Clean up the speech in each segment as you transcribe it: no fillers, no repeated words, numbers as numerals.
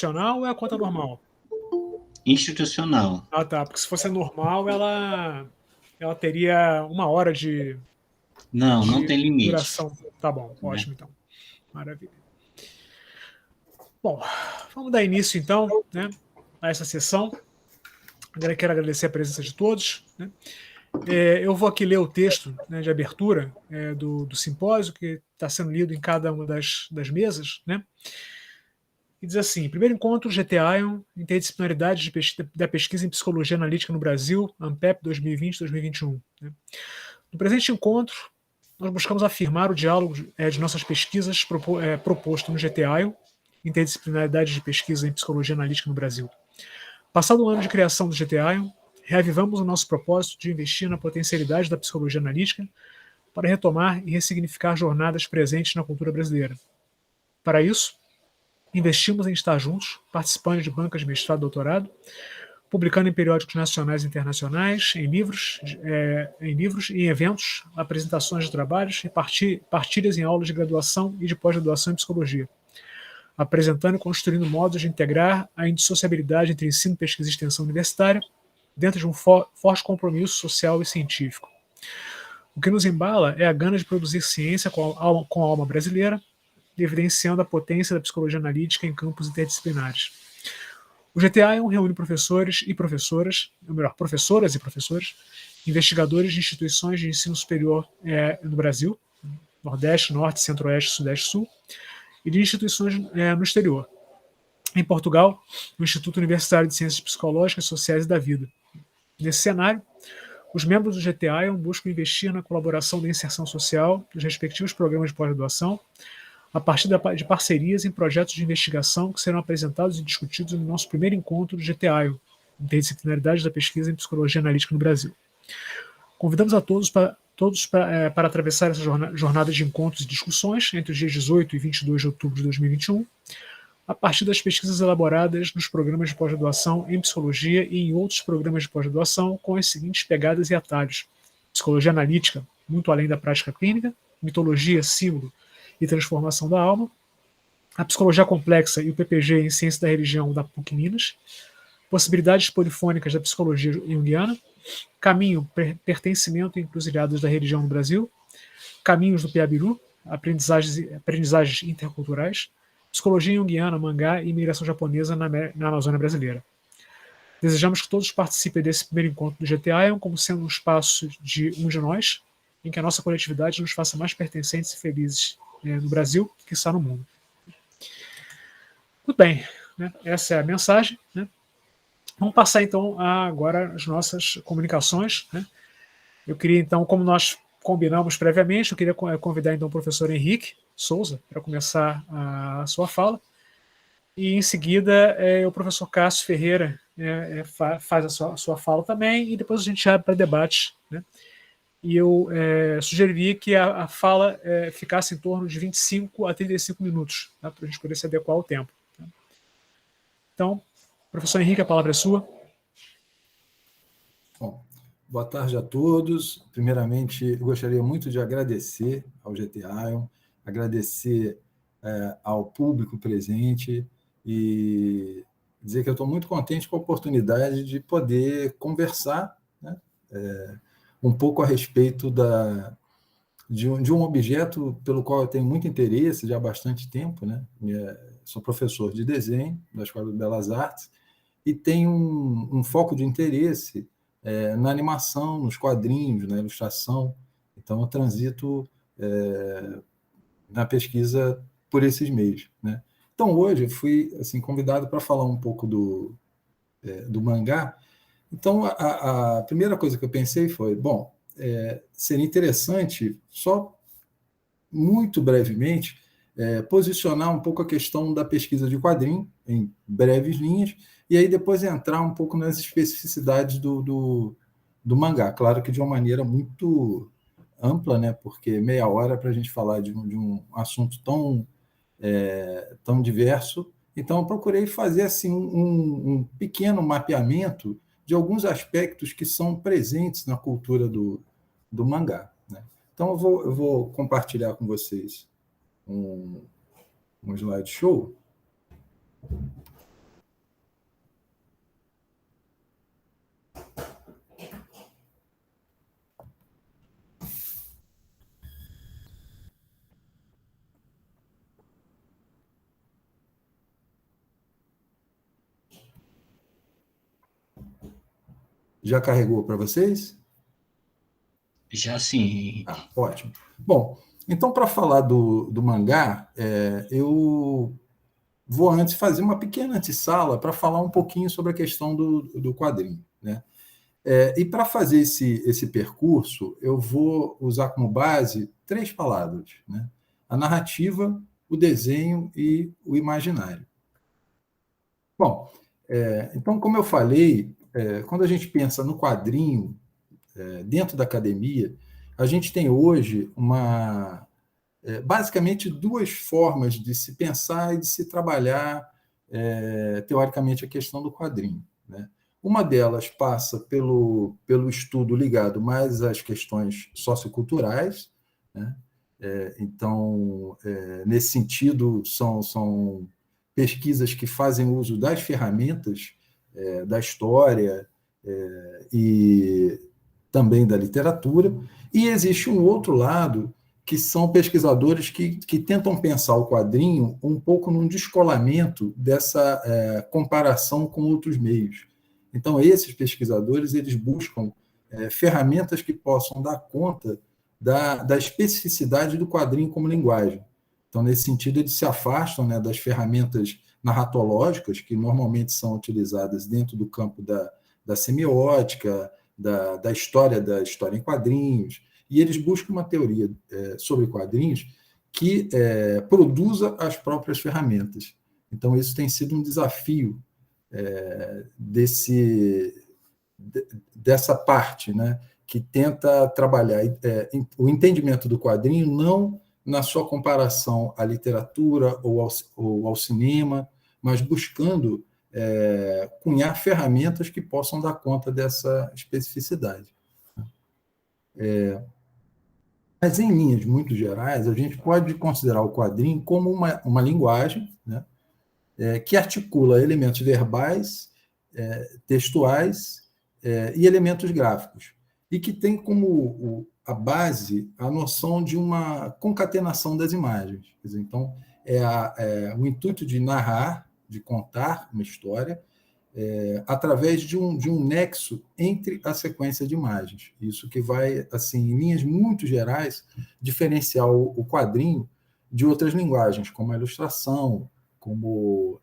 institucional ou é a conta normal? Institucional. Ah, tá. Porque se fosse a normal, ela teria 1 hora Não, não de tem limite, duração. Tá bom, né? ótimo então. Maravilha. Bom, vamos dar início então, né, a essa sessão. Agora quero agradecer a presença de todos, né. Eu vou aqui ler o texto, né, de abertura, do simpósio, que está sendo lido em cada uma das mesas, né, e diz assim: primeiro encontro GT-ION, Interdisciplinaridade da pesquisa em psicologia analítica no Brasil, ANPEP 2020-2021. Né. No presente encontro, nós buscamos afirmar o diálogo de nossas pesquisas proposto no GT-ION, Interdisciplinaridade de pesquisa em psicologia analítica no Brasil. Passado o ano de criação do GT-ION, reavivamos o nosso propósito de investir na potencialidade da psicologia analítica para retomar e ressignificar jornadas presentes na cultura brasileira. Para isso, investimos em estar juntos, participando de bancas de mestrado e doutorado, publicando em periódicos nacionais e internacionais, em livros e em eventos, apresentações de trabalhos e partilhas em aulas de graduação e de pós-graduação em psicologia, apresentando e construindo modos de integrar a indissociabilidade entre ensino, pesquisa e extensão universitária, dentro de um forte compromisso social e científico. O que nos embala é a gana de produzir ciência com a alma brasileira, evidenciando a potência da psicologia analítica em campos interdisciplinares. O GTA reúne professores e professoras, ou melhor, professoras e professores, investigadores de instituições de ensino superior no Brasil, Nordeste, Norte, Centro-Oeste, Sudeste, Sul, e de instituições no exterior. Em Portugal, o Instituto Universitário de Ciências Psicológicas, Sociais e da Vida. Nesse cenário, os membros do GTA buscam investir na colaboração da inserção social dos respectivos programas de pós-graduação, a partir de parcerias em projetos de investigação que serão apresentados e discutidos no nosso primeiro encontro do GTA, Interdisciplinaridade da Pesquisa em Psicologia Analítica no Brasil. Convidamos a todos para atravessar essa jornada de encontros e discussões entre os dias 18 e 22 de outubro de 2021, a partir das pesquisas elaboradas nos programas de pós-graduação em psicologia e em outros programas de pós-graduação com as seguintes pegadas e atalhos: psicologia analítica, muito além da prática clínica, mitologia, símbolo e transformação da alma, a psicologia complexa e o PPG em ciência da religião da PUC Minas, possibilidades polifônicas da psicologia junguiana, caminho, pertencimento e encruzilhadas da religião no Brasil, caminhos do Piabiru, aprendizagens interculturais, psicologia junguiana, mangá e imigração japonesa na Amazônia brasileira. Desejamos que todos participem desse primeiro encontro do GTA como sendo um espaço de nós, em que a nossa coletividade nos faça mais pertencentes e felizes no Brasil que está no mundo. Muito bem, né? Essa é a mensagem. Né? Vamos passar então agora as nossas comunicações. Né? Eu queria então, como nós combinamos previamente, eu queria convidar então o professor Henrique Souza para começar a sua fala, e em seguida o professor Cássio Ferreira faz a sua fala também, e depois a gente abre para debate. Né? E eu sugeriria que a fala ficasse em torno de 25 a 35 minutos, tá? Para a gente poder se adequar ao tempo. Tá? Então, professor Henrique, a palavra é sua. Bom, boa tarde a todos. Primeiramente, eu gostaria muito de agradecer ao GT-ION, agradecer ao público presente e dizer que eu estou muito contente com a oportunidade de poder conversar, né, um pouco a respeito de um objeto pelo qual eu tenho muito interesse já há bastante tempo. Né? Sou professor de desenho da Escola de Belas Artes e tenho um foco de interesse na animação, nos quadrinhos, na ilustração. Então, eu transito na pesquisa por esses meios. Né? Então, hoje, eu fui assim, convidado para falar um pouco do mangá. Então, a primeira coisa que eu pensei foi, bom, seria interessante, só muito brevemente, posicionar um pouco a questão da pesquisa de quadrinho, em breves linhas, e aí depois entrar um pouco nas especificidades do mangá. Claro que de uma maneira muito ampla, né? Porque meia hora para a gente falar de um assunto tão diverso. Então, eu procurei fazer assim, um pequeno mapeamento de alguns aspectos que são presentes na cultura do mangá. Né? Então, eu vou compartilhar com vocês um slideshow. Já carregou para vocês? Já sim. Ah, ótimo. Bom, então, para falar do mangá, eu vou antes fazer uma pequena antessala para falar um pouquinho sobre a questão do quadrinho, né? E para fazer esse percurso, eu vou usar como base 3 palavras, né? A narrativa, o desenho e o imaginário. Bom, então, como eu falei, quando a gente pensa no quadrinho dentro da academia, a gente tem hoje basicamente 2 formas de se pensar e de se trabalhar, teoricamente, a questão do quadrinho, né? Uma delas passa pelo estudo ligado mais às questões socioculturais, né? Então, nesse sentido, são pesquisas que fazem uso das ferramentas da história e também da literatura, e existe um outro lado, que são pesquisadores que tentam pensar o quadrinho um pouco num descolamento dessa comparação com outros meios. Então, esses pesquisadores eles buscam ferramentas que possam dar conta da especificidade do quadrinho como linguagem. Então, nesse sentido, eles se afastam, né, das ferramentas narratológicas, que normalmente são utilizadas dentro do campo da semiótica, da história em quadrinhos, e eles buscam uma teoria sobre quadrinhos que produza as próprias ferramentas. Então, isso tem sido um desafio dessa parte, né, que tenta trabalhar o entendimento do quadrinho não na sua comparação à literatura ou ao cinema, mas buscando cunhar ferramentas que possam dar conta dessa especificidade. Mas, em linhas muito gerais, a gente pode considerar o quadrinho como uma linguagem, né, que articula elementos verbais, textuais e elementos gráficos, e que tem como a base a noção de uma concatenação das imagens. Quer dizer, então, o intuito de narrar, de contar uma história, através de um nexo entre a sequência de imagens. Isso que vai, assim, em linhas muito gerais, diferenciar o quadrinho de outras linguagens, como a ilustração, como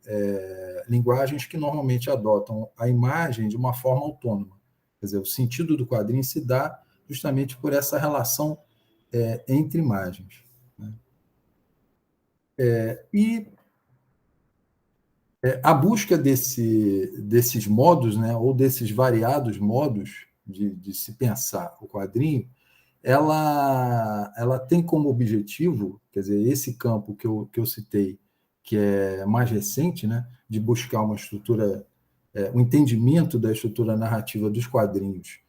linguagens que normalmente adotam a imagem de uma forma autônoma. Quer dizer, o sentido do quadrinho se dá justamente por essa relação entre imagens, né? E a busca desses modos, né, ou desses variados modos de se pensar o quadrinho, ela tem como objetivo, quer dizer, esse campo que eu citei, que é mais recente, né, de buscar uma estrutura, um entendimento da estrutura narrativa dos quadrinhos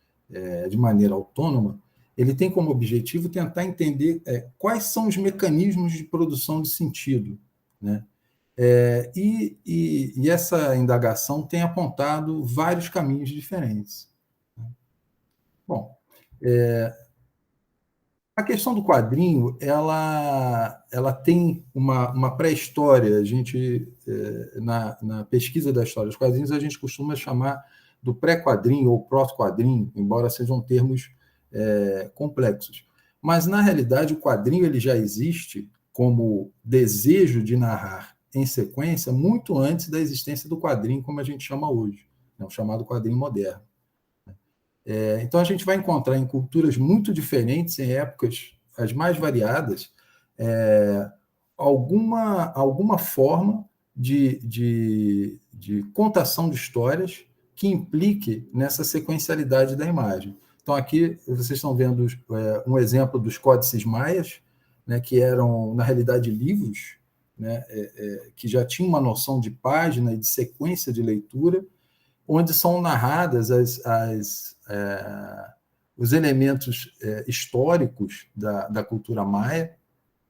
de maneira autônoma, ele tem como objetivo tentar entender quais são os mecanismos de produção de sentido, né? E essa indagação tem apontado vários caminhos diferentes. Bom, a questão do quadrinho, ela tem uma pré-história. A gente, na pesquisa da história dos quadrinhos, a gente costuma chamar do pré-quadrinho ou proto-quadrinho, embora sejam termos complexos. Mas, na realidade, o quadrinho ele já existe como desejo de narrar em sequência muito antes da existência do quadrinho como a gente chama hoje, né, o chamado quadrinho moderno. Então, a gente vai encontrar em culturas muito diferentes, em épocas as mais variadas, alguma forma de contação de histórias que implique nessa sequencialidade da imagem. Então, aqui vocês estão vendo um exemplo dos códices maias, né, que eram, na realidade, livros, né, que já tinham uma noção de página e de sequência de leitura, onde são narradas os elementos históricos da cultura maia,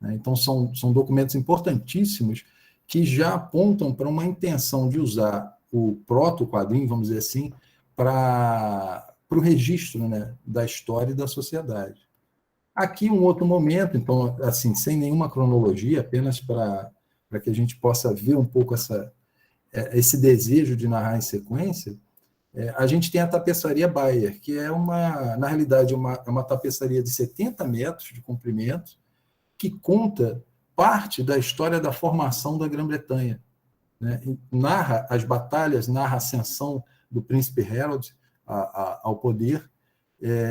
né? Então, são documentos importantíssimos que já apontam para uma intenção de usar o proto-quadrinho, vamos dizer assim, para o registro, né, da história e da sociedade. Aqui, um outro momento, então, assim, sem nenhuma cronologia, apenas para que a gente possa ver um pouco esse desejo de narrar em sequência. A gente tem a tapeçaria Bayer, que na realidade, uma tapeçaria de 70 metros de comprimento, que conta parte da história da formação da Grã-Bretanha, né? Narra as batalhas, narra a ascensão do príncipe Harold ao poder.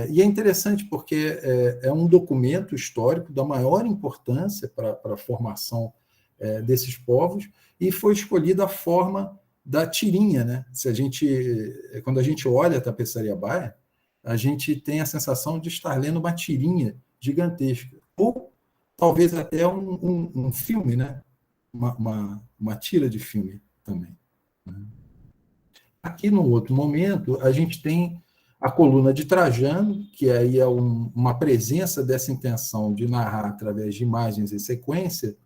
E é interessante porque é um documento histórico da maior importância para a formação desses povos, e foi escolhida a forma da tirinha, né? Quando a gente olha a tapeçaria Bayer, a gente tem a sensação de estar lendo uma tirinha gigantesca, ou talvez até um filme, né? Uma tira de filme também, né? Aqui, no outro momento, a gente tem a coluna de Trajano, que aí é uma presença dessa intenção de narrar através de imagens e sequência,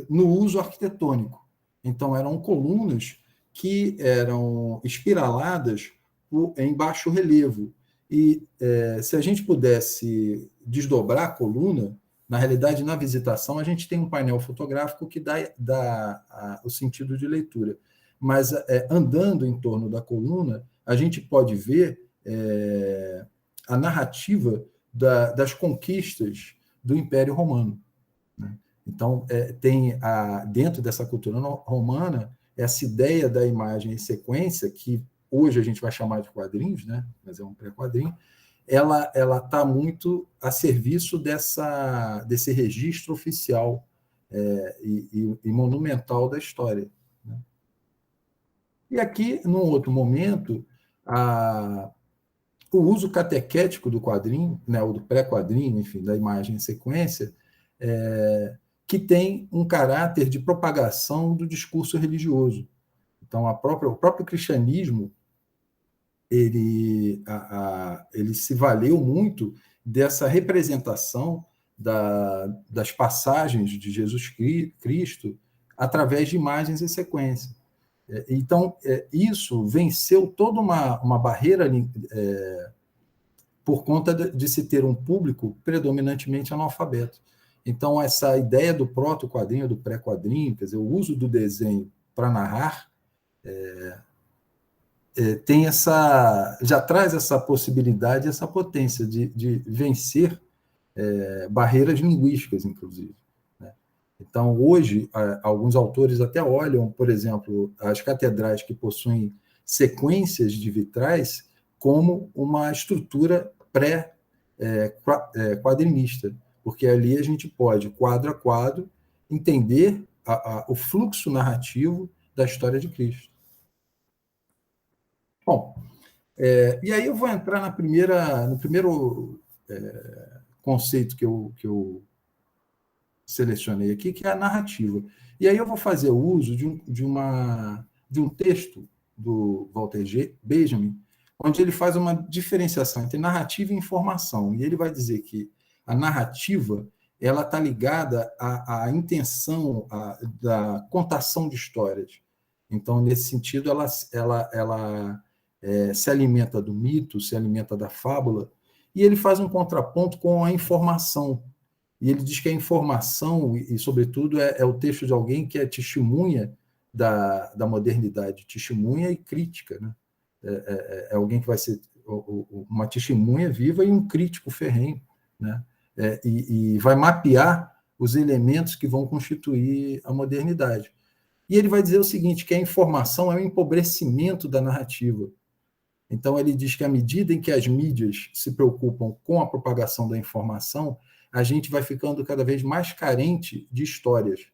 no uso arquitetônico. Então, eram colunas que eram espiraladas em baixo relevo. E se a gente pudesse desdobrar a coluna, na realidade, na visitação, a gente tem um painel fotográfico que dá o sentido de leitura. Mas, andando em torno da coluna, a gente pode ver a narrativa das conquistas do Império Romano, né? Então, tem dentro dessa cultura romana essa ideia da imagem em sequência, que hoje a gente vai chamar de quadrinhos, né? Mas é um pré-quadrinho, ela está muito a serviço desse registro oficial e monumental da história, né? E aqui, num outro momento, o uso catequético do quadrinho, né, ou do pré-quadrinho, enfim, da imagem em sequência, que tem um caráter de propagação do discurso religioso. Então, o próprio cristianismo ele se valeu muito dessa representação das passagens de Jesus Cristo através de imagens em sequência. Então, isso venceu toda uma barreira por conta de se ter um público predominantemente analfabeto. Então, essa ideia do proto-quadrinho, do pré-quadrinho, quer dizer, o uso do desenho para narrar, já traz essa possibilidade, essa potência de vencer barreiras linguísticas, inclusive, né? Então, hoje, alguns autores até olham, por exemplo, as catedrais que possuem sequências de vitrais como uma estrutura pré-quadrinista, porque ali a gente pode, quadro a quadro, entender o fluxo narrativo da história de Cristo. Bom, e aí eu vou entrar no primeiro conceito que eu selecionei aqui, que é a narrativa. E aí eu vou fazer uso de um texto do Walter Benjamin, onde ele faz uma diferenciação entre narrativa e informação. E ele vai dizer que a narrativa ela está ligada à intenção da contação de histórias. Então, nesse sentido, ela se alimenta do mito, se alimenta da fábula, e ele faz um contraponto com a informação. E ele diz que a informação, e sobretudo, é o texto de alguém que é testemunha da modernidade, testemunha e crítica, né? É alguém que vai ser uma testemunha viva e um crítico ferrenho, né? E vai mapear os elementos que vão constituir a modernidade. E ele vai dizer o seguinte, que a informação é um empobrecimento da narrativa. Então, ele diz que à medida em que as mídias se preocupam com a propagação da informação, a gente vai ficando cada vez mais carente de histórias,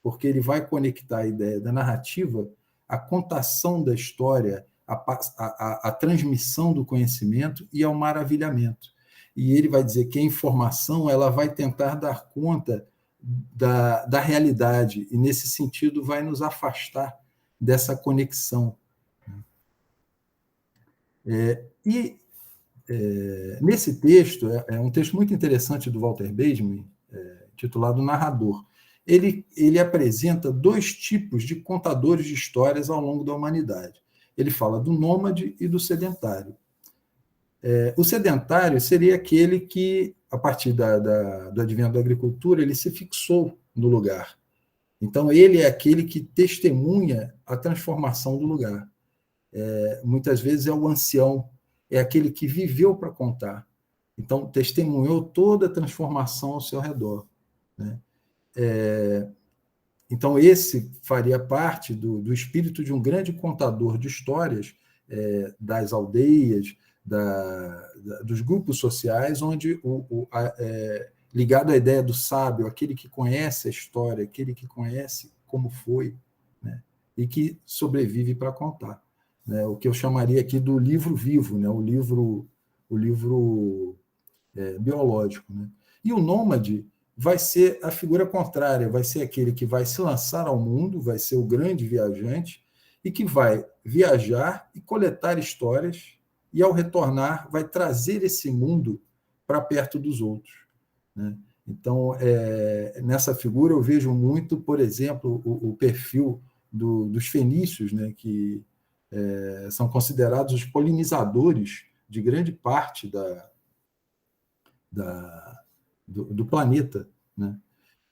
porque ele vai conectar a ideia da narrativa à contação da história, à transmissão do conhecimento e ao maravilhamento. E ele vai dizer que a informação ela vai tentar dar conta da realidade, e, nesse sentido, vai nos afastar dessa conexão. Nesse texto, é um texto muito interessante do Walter Benjamin, titulado Narrador. Ele apresenta dois tipos de contadores de histórias ao longo da humanidade. Ele fala do nômade e do sedentário. O sedentário seria aquele que, a partir do advento da agricultura, ele se fixou no lugar. Então, ele é aquele que testemunha a transformação do lugar. Muitas vezes é o ancião, é aquele que viveu para contar. Então, testemunhou toda a transformação ao seu redor, né? Então, esse faria parte do espírito de um grande contador de histórias das aldeias, dos grupos sociais, onde ligado à ideia do sábio, aquele que conhece a história, aquele que conhece como foi, né? E que sobrevive para contar, né? O que eu chamaria aqui do livro vivo, né? O livro biológico, né? E o nômade vai ser a figura contrária, vai ser aquele que vai se lançar ao mundo, vai ser o grande viajante e que vai viajar e coletar histórias e, ao retornar, vai trazer esse mundo para perto dos outros, né? Então, nessa figura eu vejo muito, por exemplo, o perfil dos fenícios, né, que são considerados os polinizadores de grande parte do planeta, né?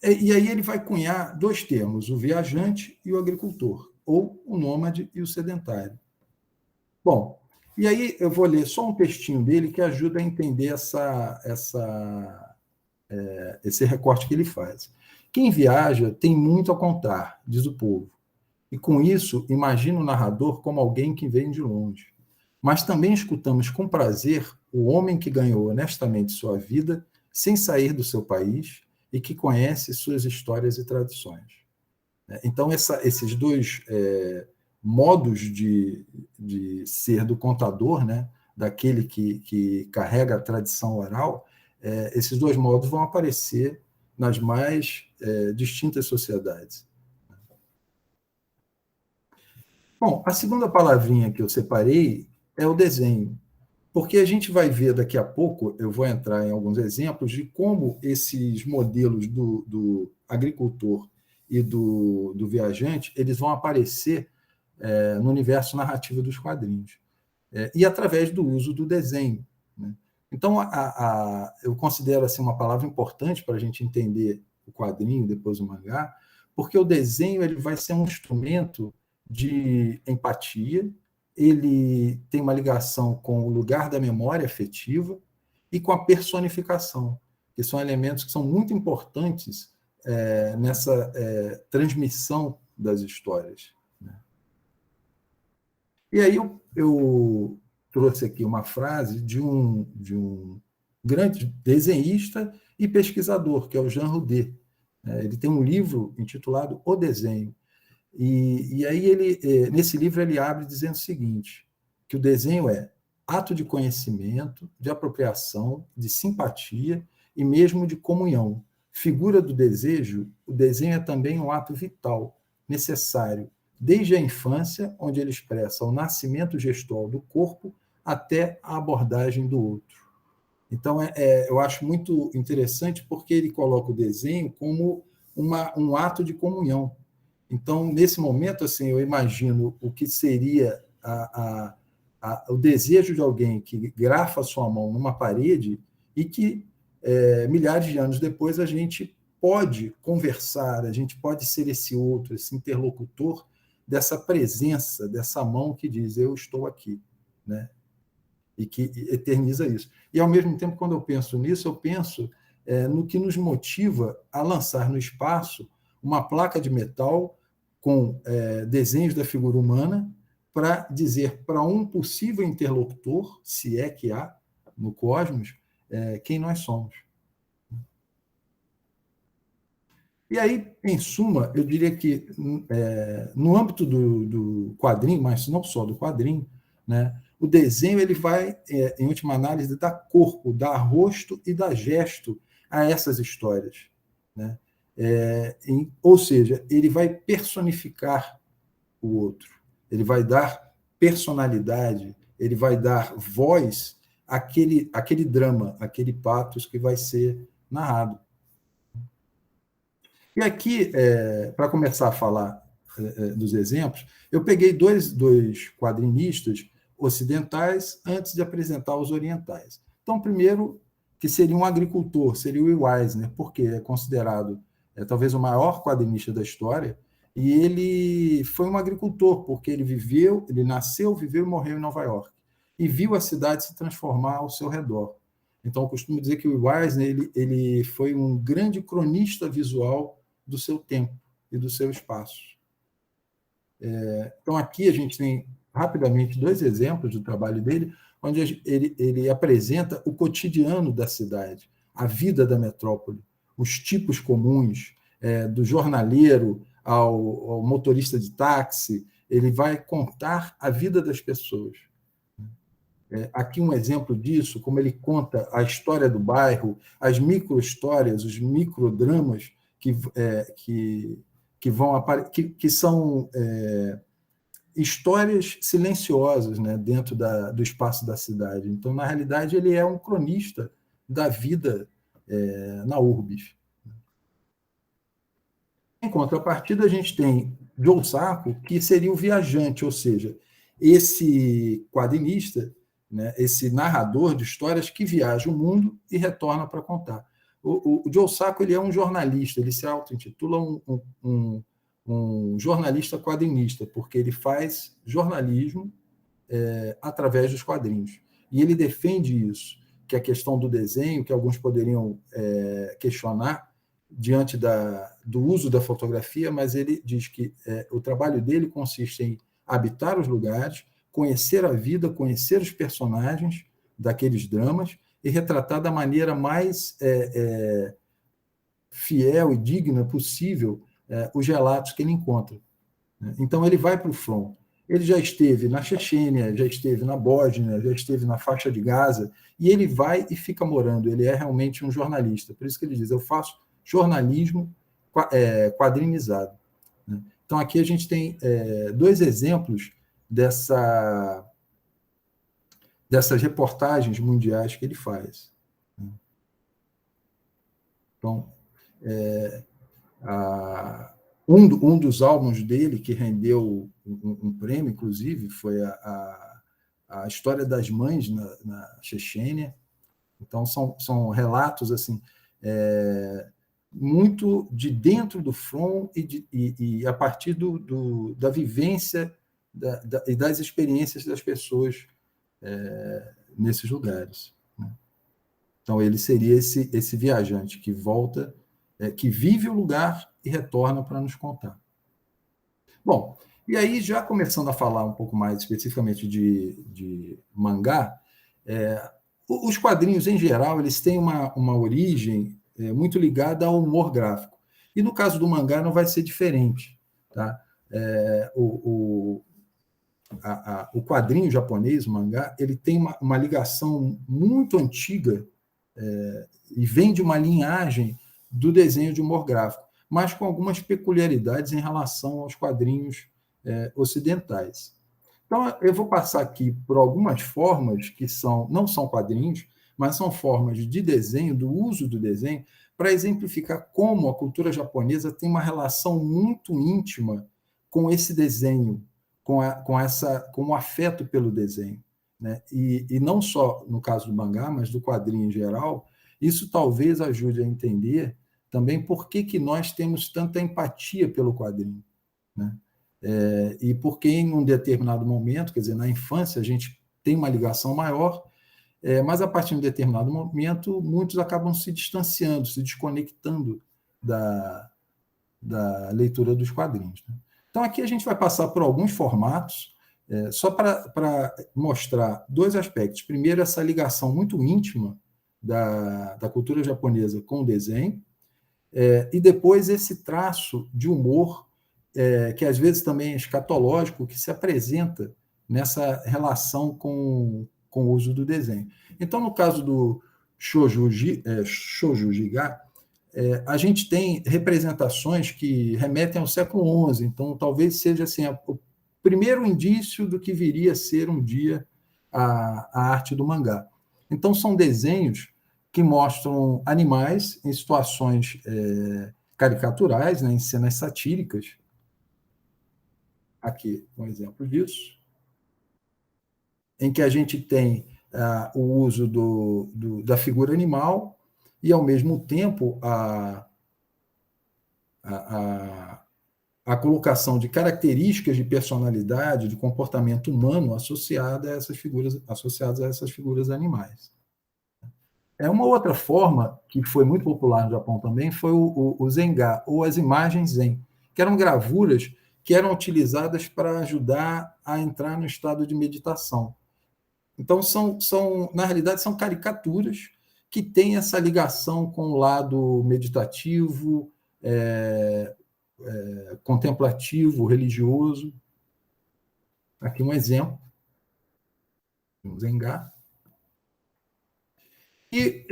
E aí ele vai cunhar dois termos, o viajante e o agricultor, ou o nômade e o sedentário. Bom, e aí eu vou ler só um textinho dele que ajuda a entender esse recorte que ele faz. Quem viaja tem muito a contar, diz o povo, e com isso imagina o narrador como alguém que vem de longe. Mas também escutamos com prazer o homem que ganhou honestamente sua vida sem sair do seu país e que conhece suas histórias e tradições. Então, esses dois modos de ser do contador, né, daquele que carrega a tradição oral, esses dois modos vão aparecer nas mais distintas sociedades. Bom, a segunda palavrinha que eu separei é o desenho, porque a gente vai ver daqui a pouco, eu vou entrar em alguns exemplos de como esses modelos do agricultor e do viajante, eles vão aparecer no universo narrativo dos quadrinhos, e através do uso do desenho, né? Então, eu considero assim, uma palavra importante para a gente entender o quadrinho, depois o mangá, porque o desenho ele vai ser um instrumento de empatia, ele tem uma ligação com o lugar da memória afetiva e com a personificação, que são elementos que são muito importantes nessa transmissão das histórias, né? E aí eu trouxe aqui uma frase de um grande desenhista e pesquisador, que é o Jean Roudet. Ele tem um livro intitulado O Desenho. E aí nesse livro ele abre dizendo o seguinte, que o desenho é ato de conhecimento, de apropriação, de simpatia e mesmo de comunhão. Figura do desejo, o desenho é também um ato vital, necessário, desde a infância, onde ele expressa o nascimento gestual do corpo, até a abordagem do outro. Então, eu acho muito interessante porque ele coloca o desenho como um ato de comunhão. Então, nesse momento, assim, eu imagino o que seria o desejo de alguém que grafa sua mão numa parede e que, milhares de anos depois, a gente pode conversar, a gente pode ser esse outro, esse interlocutor dessa presença, dessa mão que diz, eu estou aqui, né? E que eterniza isso. E, ao mesmo tempo, quando eu penso nisso, eu penso no que nos motiva a lançar no espaço uma placa de metal com desenhos da figura humana para dizer para um possível interlocutor, se é que há no cosmos, quem nós somos. E aí, em suma, eu diria que no âmbito do quadrinho, mas não só do quadrinho, né, o desenho ele vai, em última análise, dar corpo, dar rosto e dar gesto a essas histórias, né? Ou seja, ele vai personificar o outro, ele vai dar personalidade, ele vai dar voz àquele drama, àquele pathos que vai ser narrado. E aqui, para começar a falar dos exemplos, eu peguei dois quadrinistas ocidentais antes de apresentar os orientais. Então, primeiro, que seria um agricultor, seria o Will Eisner, porque é considerado talvez o maior quadrinista da história, e ele foi um agricultor, porque ele nasceu, viveu e morreu em Nova York, e viu a cidade se transformar ao seu redor. Então, eu costumo dizer que o Eisner ele foi um grande cronista visual do seu tempo e do seu espaço. Então, aqui a gente tem, rapidamente, 2 exemplos do trabalho dele, onde ele apresenta o cotidiano da cidade, a vida da metrópole, os tipos comuns, do jornaleiro ao motorista de táxi. Ele vai contar a vida das pessoas. Aqui um exemplo disso, como ele conta a história do bairro, as micro-histórias, os microdramas que são histórias silenciosas, né, dentro do espaço da cidade. Então, na realidade, ele é um cronista da vida na urbis. Em contrapartida, a gente tem Joe Sacco, que seria o viajante, ou seja, esse quadrinista, né, esse narrador de histórias que viaja o mundo e retorna para contar. O Joe Sacco, ele é um jornalista, ele se auto-intitula um jornalista quadrinista, porque ele faz jornalismo através dos quadrinhos. E ele defende isso, que é a questão do desenho, que alguns poderiam questionar diante do uso da fotografia, mas ele diz que o trabalho dele consiste em habitar os lugares, conhecer a vida, conhecer os personagens daqueles dramas e retratar da maneira mais fiel e digna possível os relatos que ele encontra. Então, ele vai para o front. Ele já esteve na Chechênia, já esteve na Bósnia, já esteve na faixa de Gaza, e ele vai e fica morando. Ele é realmente um jornalista. Por isso que ele diz, eu faço jornalismo quadrinizado. Então, aqui a gente tem 2 exemplos dessas reportagens mundiais que ele faz. Então, um dos álbuns dele que rendeu um prêmio, inclusive, foi a história das mães na Chechênia. Então, são relatos assim muito de dentro do front e a partir da vivência e das experiências das pessoas nesses lugares. Né? Então, ele seria esse viajante que volta, que vive o lugar e retorna para nos contar. Bom, e aí, já começando a falar um pouco mais especificamente de mangá, os quadrinhos, em geral, eles têm uma origem muito ligada ao humor gráfico. E no caso do mangá não vai ser diferente. Tá? O quadrinho japonês, o mangá, ele tem uma ligação muito antiga e vem de uma linhagem do desenho de humor gráfico, mas com algumas peculiaridades em relação aos quadrinhos ocidentais. Então, eu vou passar aqui por algumas formas que não são quadrinhos, mas são formas de desenho, do uso do desenho, para exemplificar como a cultura japonesa tem uma relação muito íntima com esse desenho, com o afeto pelo desenho. Né? E não só no caso do mangá, mas do quadrinho em geral, isso talvez ajude a entender também por que nós temos tanta empatia pelo quadrinho. Né? E porque em um determinado momento, quer dizer, na infância, a gente tem uma ligação maior, mas a partir de um determinado momento, muitos acabam se distanciando, se desconectando da leitura dos quadrinhos. Né? Então, aqui a gente vai passar por alguns formatos, só para mostrar 2 aspectos. Primeiro, essa ligação muito íntima da cultura japonesa com o desenho, e depois esse traço de humor, que às vezes também é escatológico, que se apresenta nessa relação com o uso do desenho. Então, no caso do Shoujo Jiga, a gente tem representações que remetem ao século XI, então talvez seja assim, o primeiro indício do que viria a ser um dia a arte do mangá. Então, são desenhos que mostram animais em situações caricaturais, né, em cenas satíricas. Aqui um exemplo disso, em que a gente tem o uso da figura animal e, ao mesmo tempo, a colocação de características de personalidade, de comportamento humano associadas a essas figuras animais. Uma outra forma, que foi muito popular no Japão também, foi o Zenga, ou as imagens Zen, que eram gravuras que eram utilizadas para ajudar a entrar no estado de meditação. Então, na realidade, são caricaturas que têm essa ligação com o lado meditativo, contemplativo, religioso. Aqui um exemplo, um Zenga. E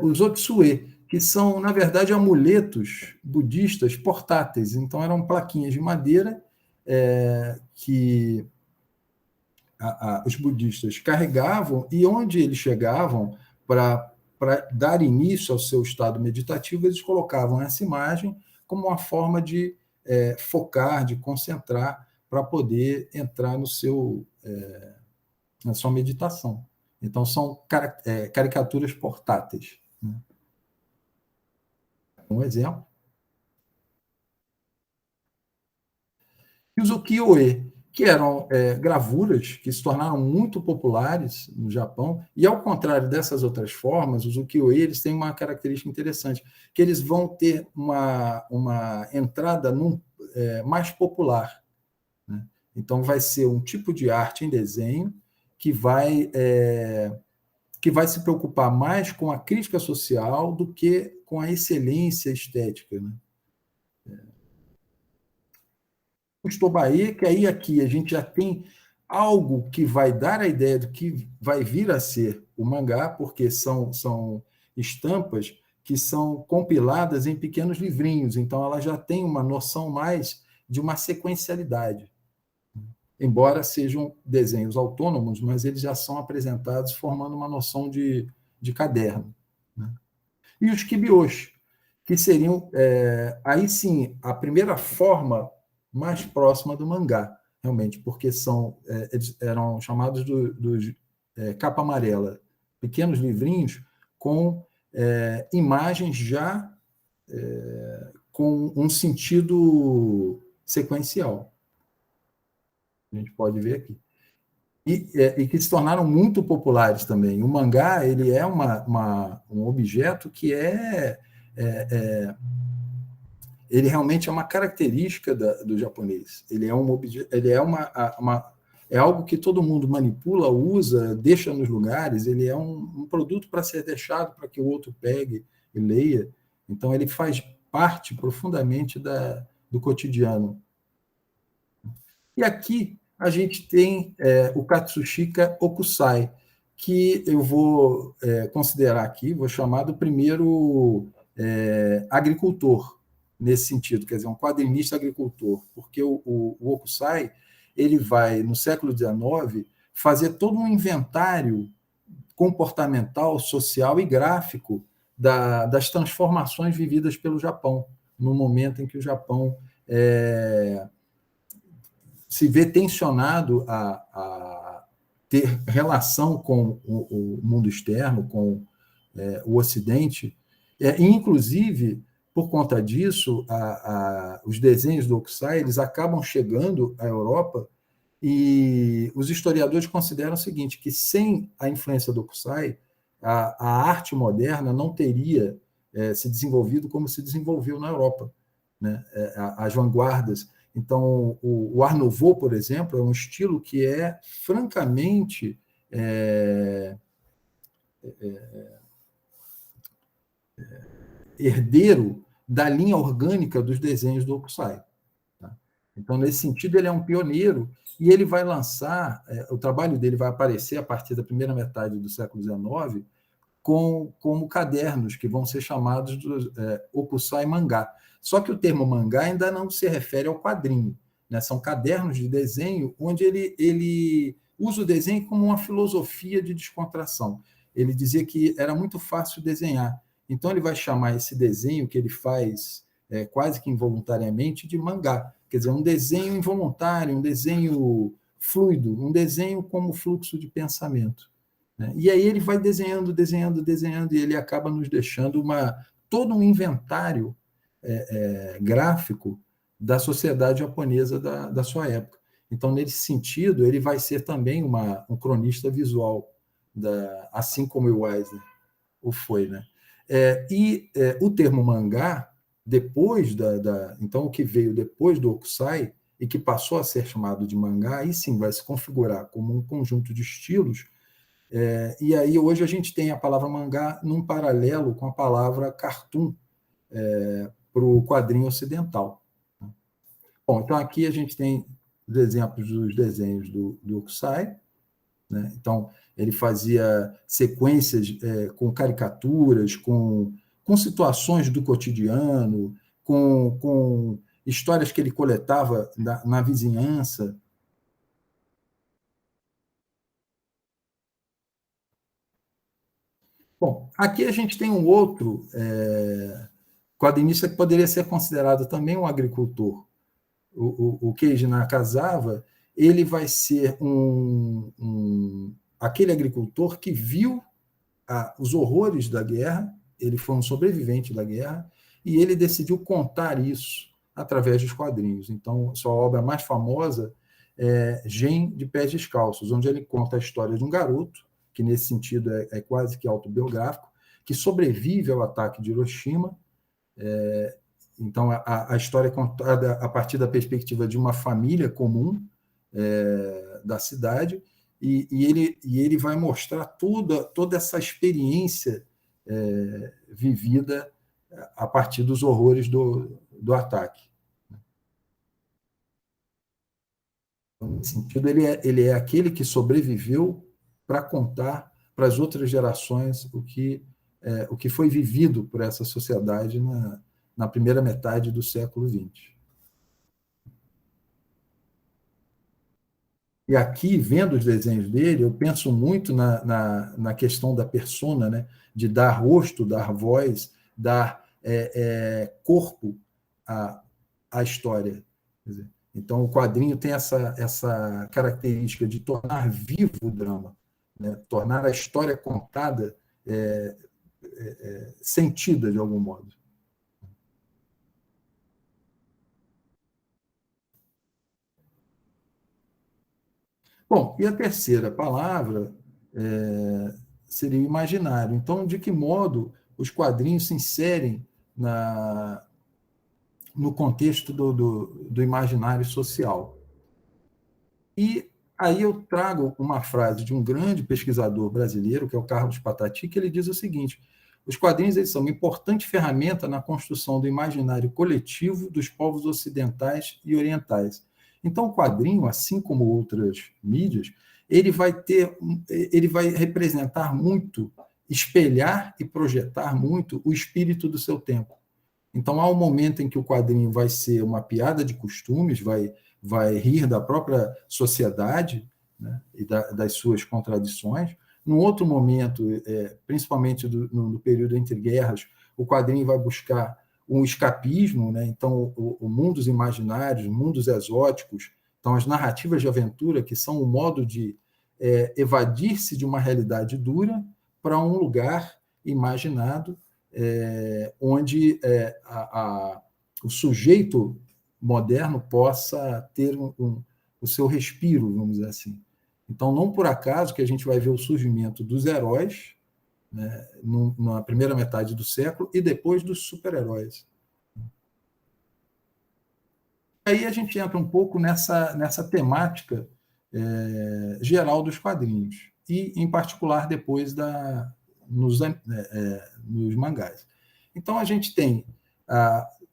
os Otsue, que são, na verdade, amuletos budistas portáteis. Então, eram plaquinhas de madeira que os budistas carregavam, e onde eles chegavam para dar início ao seu estado meditativo, eles colocavam essa imagem como uma forma de focar, de concentrar, para poder entrar na sua meditação. Então, são caricaturas portáteis. Né? Um exemplo. E os ukiyo-e, que eram gravuras que se tornaram muito populares no Japão, e, ao contrário dessas outras formas, os ukiyo-e eles têm uma característica interessante, que eles vão ter uma entrada mais popular. Né? Então, vai ser um tipo de arte em desenho que vai se preocupar mais com a crítica social do que com a excelência estética. Né? Os tobae, que aí aqui a gente já tem algo que vai dar a ideia do que vai vir a ser o mangá, porque são estampas que são compiladas em pequenos livrinhos, então ela já tem uma noção mais de uma sequencialidade. Embora sejam desenhos autônomos, mas eles já são apresentados formando uma noção de caderno. Né? E os kibyōshi, que seriam, aí sim, a primeira forma mais próxima do mangá, realmente, porque eles eram chamados dos capa amarela, pequenos livrinhos com imagens já com um sentido sequencial. A gente pode ver aqui. E que se tornaram muito populares também. O mangá ele é um objeto que ele realmente é uma característica do japonês. Ele é algo que todo mundo manipula, usa, deixa nos lugares. Ele é um produto para ser deixado para que o outro pegue e leia. Então, ele faz parte profundamente do cotidiano. E aqui a gente tem o Katsushika Okusai, que eu vou considerar aqui, vou chamar do primeiro agricultor, nesse sentido, quer dizer, um quadrinista agricultor, porque o Okusai ele vai, no século XIX, fazer todo um inventário comportamental, social e gráfico das transformações vividas pelo Japão, no momento em que o Japão se vê tensionado a ter relação com o mundo externo, com o Ocidente, inclusive, por conta disso, os desenhos do Okusai eles acabam chegando à Europa e os historiadores consideram o seguinte, que sem a influência do Okusai, a arte moderna não teria se desenvolvido como se desenvolveu na Europa. Né? As vanguardas. Então, o Art Nouveau, por exemplo, é um estilo que é francamente herdeiro da linha orgânica dos desenhos do Okusai. Tá? Então, nesse sentido, ele é um pioneiro e ele vai lançar, o trabalho dele vai aparecer a partir da primeira metade do século XIX como cadernos, que vão ser chamados de Okusai Mangá. Só que o termo mangá ainda não se refere ao quadrinho. Né? São cadernos de desenho onde ele usa o desenho como uma filosofia de descontração. Ele dizia que era muito fácil desenhar. Então, ele vai chamar esse desenho que ele faz quase que involuntariamente de mangá. Quer dizer, um desenho involuntário, um desenho fluido, um desenho como fluxo de pensamento. Né? E aí ele vai desenhando, e ele acaba nos deixando todo um inventário gráfico da sociedade japonesa da sua época. Então, nesse sentido, ele vai ser também um cronista visual, assim como o Eisner o foi. Né? O termo mangá, depois então, o que veio depois do Hokusai, e que passou a ser chamado de mangá, aí sim vai se configurar como um conjunto de estilos. E aí hoje a gente tem a palavra mangá num paralelo com a palavra cartoon para o quadrinho ocidental. Bom, então aqui a gente tem os exemplos dos desenhos do Hokusai, né? Então ele fazia sequências com caricaturas, com situações do cotidiano, com histórias que ele coletava na vizinhança. Bom, aqui a gente tem um outro quadrinista que poderia ser considerado também um agricultor. O Keiji Nakazawa, ele vai ser aquele agricultor que viu os horrores da guerra, ele foi um sobrevivente da guerra, e ele decidiu contar isso através dos quadrinhos. Então, sua obra mais famosa é Gen de Pés Descalços, onde ele conta a história de um garoto, que nesse sentido é quase que autobiográfico, que sobrevive ao ataque de Hiroshima. Então, a história é contada a partir da perspectiva de uma família comum da cidade, e ele vai mostrar toda essa experiência vivida a partir dos horrores do ataque. Nesse sentido, ele é aquele que sobreviveu para contar para as outras gerações o que foi vivido por essa sociedade na primeira metade do século XX. E aqui, vendo os desenhos dele, eu penso muito na questão da persona, né? De dar rosto, dar voz, dar corpo à história. Quer dizer, então, o quadrinho tem essa característica de tornar vivo o drama, né? Tornar a história contada sentida de algum modo. Bom, e a terceira palavra seria o imaginário. Então, de que modo os quadrinhos se inserem no contexto do imaginário social? E aí eu trago uma frase de um grande pesquisador brasileiro, que é o Carlos Patati, que ele diz o seguinte: os quadrinhos eles são uma importante ferramenta na construção do imaginário coletivo dos povos ocidentais e orientais. Então, o quadrinho, assim como outras mídias, ele vai representar muito, espelhar e projetar muito o espírito do seu tempo. Então, há um momento em que o quadrinho vai ser uma piada de costumes, vai rir da própria sociedade, né, e das suas contradições. Num outro momento, principalmente no período entre guerras, o quadrinho vai buscar um escapismo, né? Então, o mundos imaginários, mundos exóticos, então as narrativas de aventura, que são um modo de evadir-se de uma realidade dura para um lugar imaginado, onde o sujeito moderno possa ter o seu respiro, vamos dizer assim. Então, não por acaso que a gente vai ver o surgimento dos heróis, né, na primeira metade do século, e depois dos super-heróis. Aí a gente entra um pouco nessa temática geral dos quadrinhos, e, em particular, depois nos mangás. Então, a gente tem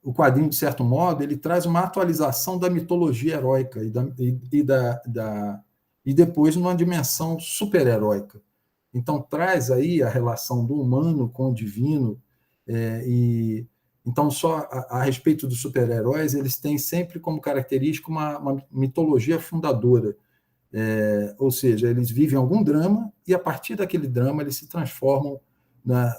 o quadrinho, de certo modo, ele traz uma atualização da mitologia heróica e depois uma dimensão super-heróica. Então, traz aí a relação do humano com o divino. Então, só a respeito dos super-heróis, eles têm sempre como característica uma mitologia fundadora. Ou seja, eles vivem algum drama e, a partir daquele drama, eles se transformam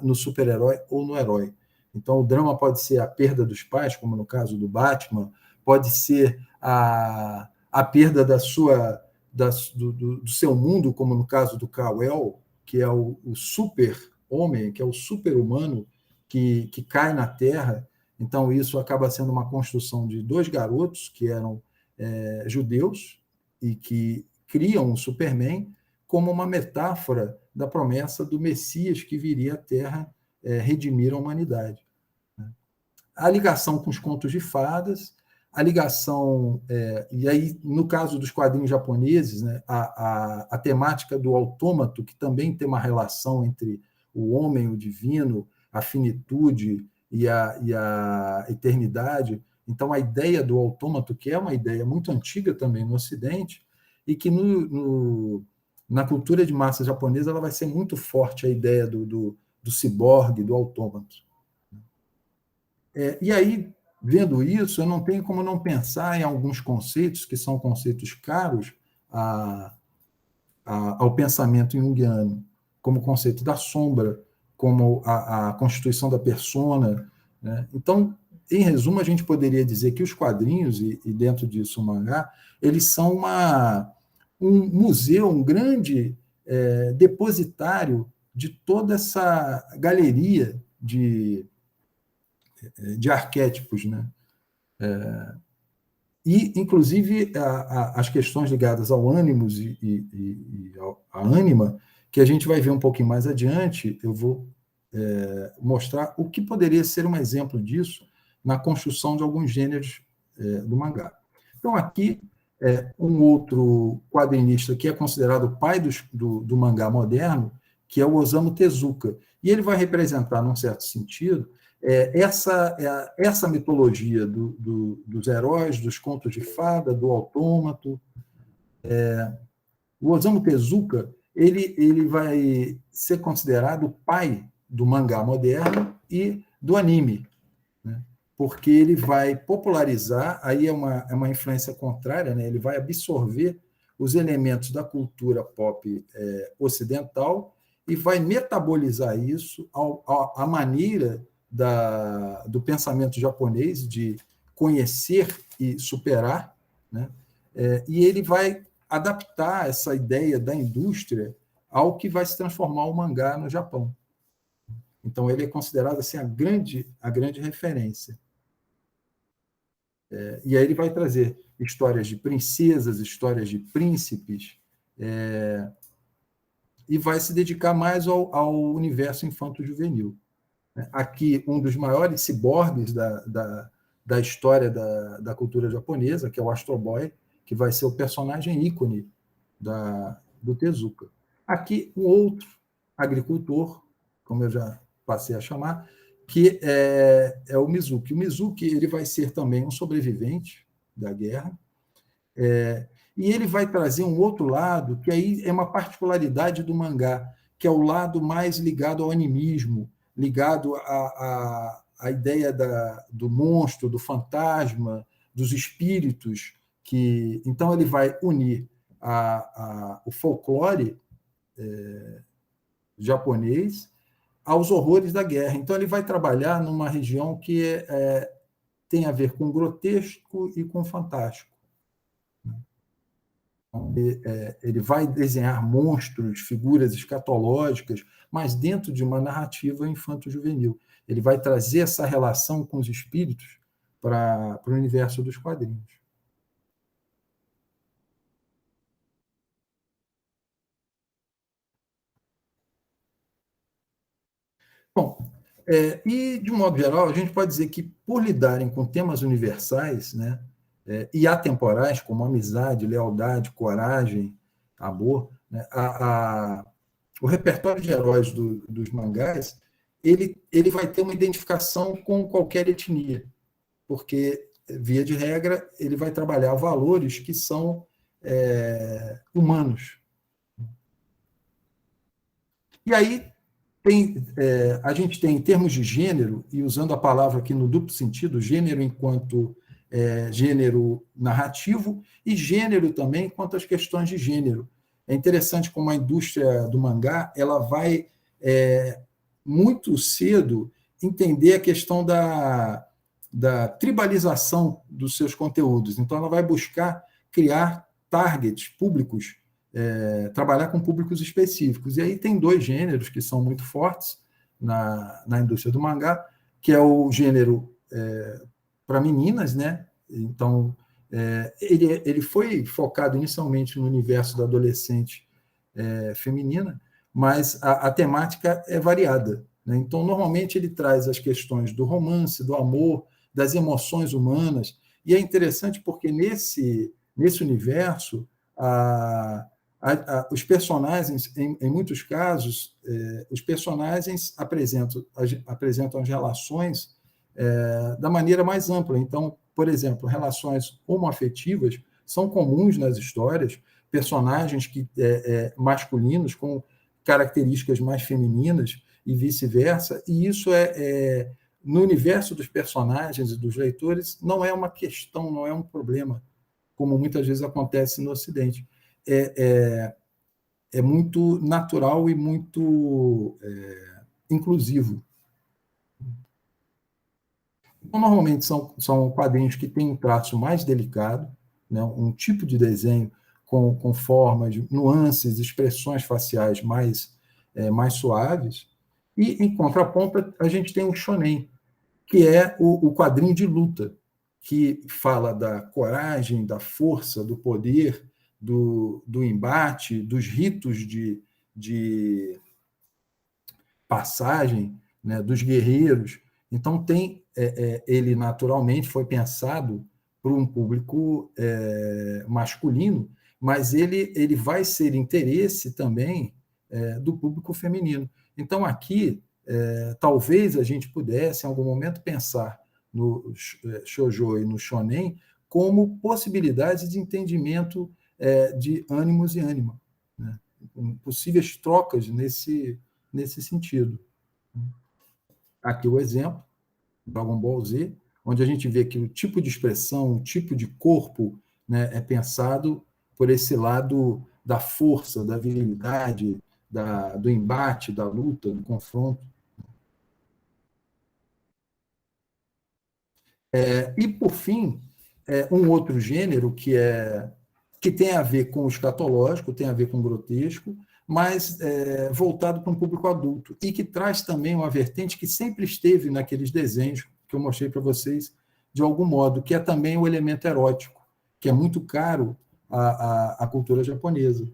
no super-herói ou no herói. Então, o drama pode ser a perda dos pais, como no caso do Batman, pode ser a perda do seu mundo, como no caso do Kal-El, que é o super-homem, que é o super-humano que cai na Terra. Então, isso acaba sendo uma construção de dois garotos que eram judeus e que criam o Superman como uma metáfora da promessa do Messias que viria à Terra redimir a humanidade. A ligação com os contos de fadas, a ligação... e aí, no caso dos quadrinhos japoneses, né, a temática do autômato, que também tem uma relação entre o homem, o divino, a finitude e a eternidade. Então, a ideia do autômato, que é uma ideia muito antiga também no Ocidente, e que na cultura de massa japonesa ela vai ser muito forte, a ideia do ciborgue, do autômato. E aí, vendo isso, eu não tenho como não pensar em alguns conceitos que são conceitos caros ao pensamento junguiano, como o conceito da sombra, como a constituição da persona, né? Então, em resumo, a gente poderia dizer que os quadrinhos, e dentro disso o mangá, eles são um museu, um grande depositário de toda essa galeria de arquétipos, né? E, inclusive, as questões ligadas ao ânimos e à ânima, que a gente vai ver um pouquinho mais adiante, eu vou mostrar o que poderia ser um exemplo disso na construção de alguns gêneros do mangá. Então, aqui, um outro quadrinista que é considerado o pai do mangá moderno, que é o Osamu Tezuka. E ele vai representar, num certo sentido, essa mitologia dos heróis, dos contos de fada, do autômato. O Osamu Tezuka ele vai ser considerado o pai do mangá moderno e do anime, né? Porque ele vai popularizar, aí é uma influência contrária, né? Ele vai absorver os elementos da cultura pop ocidental e vai metabolizar isso à maneira do pensamento japonês de conhecer e superar, né? E ele vai adaptar essa ideia da indústria ao que vai se transformar o mangá no Japão. Então, ele é considerado assim, a grande referência. E aí ele vai trazer histórias de princesas, histórias de príncipes, e vai se dedicar mais ao universo infanto-juvenil. Aqui, um dos maiores ciborgues da história da cultura japonesa, que é o Astro Boy, que vai ser o personagem ícone do Tezuka. Aqui, um outro agricultor, como eu já passei a chamar, que é o Mizuki. O Mizuki ele vai ser também um sobrevivente da guerra, e ele vai trazer um outro lado, que aí é uma particularidade do mangá, que é o lado mais ligado ao animismo, ligado à ideia do monstro, do fantasma, dos espíritos. Então, ele vai unir o folclore japonês aos horrores da guerra. Então, ele vai trabalhar numa região que tem a ver com grotesco e com fantástico. Ele vai desenhar monstros, figuras escatológicas, mas dentro de uma narrativa infanto-juvenil. Ele vai trazer essa relação com os espíritos para o universo dos quadrinhos. Bom, e, de um modo geral, a gente pode dizer que, por lidarem com temas universais, né, e atemporais, como amizade, lealdade, coragem, amor, né, o repertório de heróis dos mangás ele vai ter uma identificação com qualquer etnia, porque, via de regra, ele vai trabalhar valores que são humanos. E aí, a gente tem, em termos de gênero, e usando a palavra aqui no duplo sentido, gênero enquanto gênero narrativo e gênero também quanto às questões de gênero. É interessante como a indústria do mangá ela vai muito cedo entender a questão da tribalização dos seus conteúdos. Então, ela vai buscar criar targets públicos, trabalhar com públicos específicos. E aí tem dois gêneros que são muito fortes na indústria do mangá, que é o gênero para meninas, né? Então, ele foi focado inicialmente no universo da adolescente feminina, mas a temática é variada, né? Então, normalmente, ele traz as questões do romance, do amor, das emoções humanas, e é interessante porque nesse universo, os personagens, em muitos casos, os personagens apresentam as relações da maneira mais ampla. Então, por exemplo, relações homoafetivas são comuns nas histórias, personagens masculinos com características mais femininas e vice-versa, e isso no universo dos personagens e dos leitores não é uma questão, não é um problema, como muitas vezes acontece no Ocidente. É muito natural e muito inclusivo. Então, normalmente são quadrinhos que têm um traço mais delicado, né? Um tipo de desenho com formas, nuances, expressões faciais mais suaves. E, em contraponto, a gente tem o shonen, que é o quadrinho de luta, que fala da coragem, da força, do poder, do embate, dos ritos de passagem, né, dos guerreiros. Então, ele naturalmente foi pensado para um público masculino, mas ele vai ser interesse também do público feminino. Então, aqui, talvez a gente pudesse, em algum momento, pensar no shoujo e no shonen como possibilidades de entendimento de ânimos e ânima, né? Possíveis trocas nesse sentido. Aqui o exemplo, Dragon Ball Z, onde a gente vê que o tipo de expressão, o tipo de corpo, né, é pensado por esse lado da força, da virilidade, do embate, da luta, do confronto. E, por fim, um outro gênero que tem a ver com o escatológico, tem a ver com o grotesco, mas voltado para um público adulto, e que traz também uma vertente que sempre esteve naqueles desenhos que eu mostrei para vocês, de algum modo, que é também o elemento erótico, que é muito caro à cultura japonesa.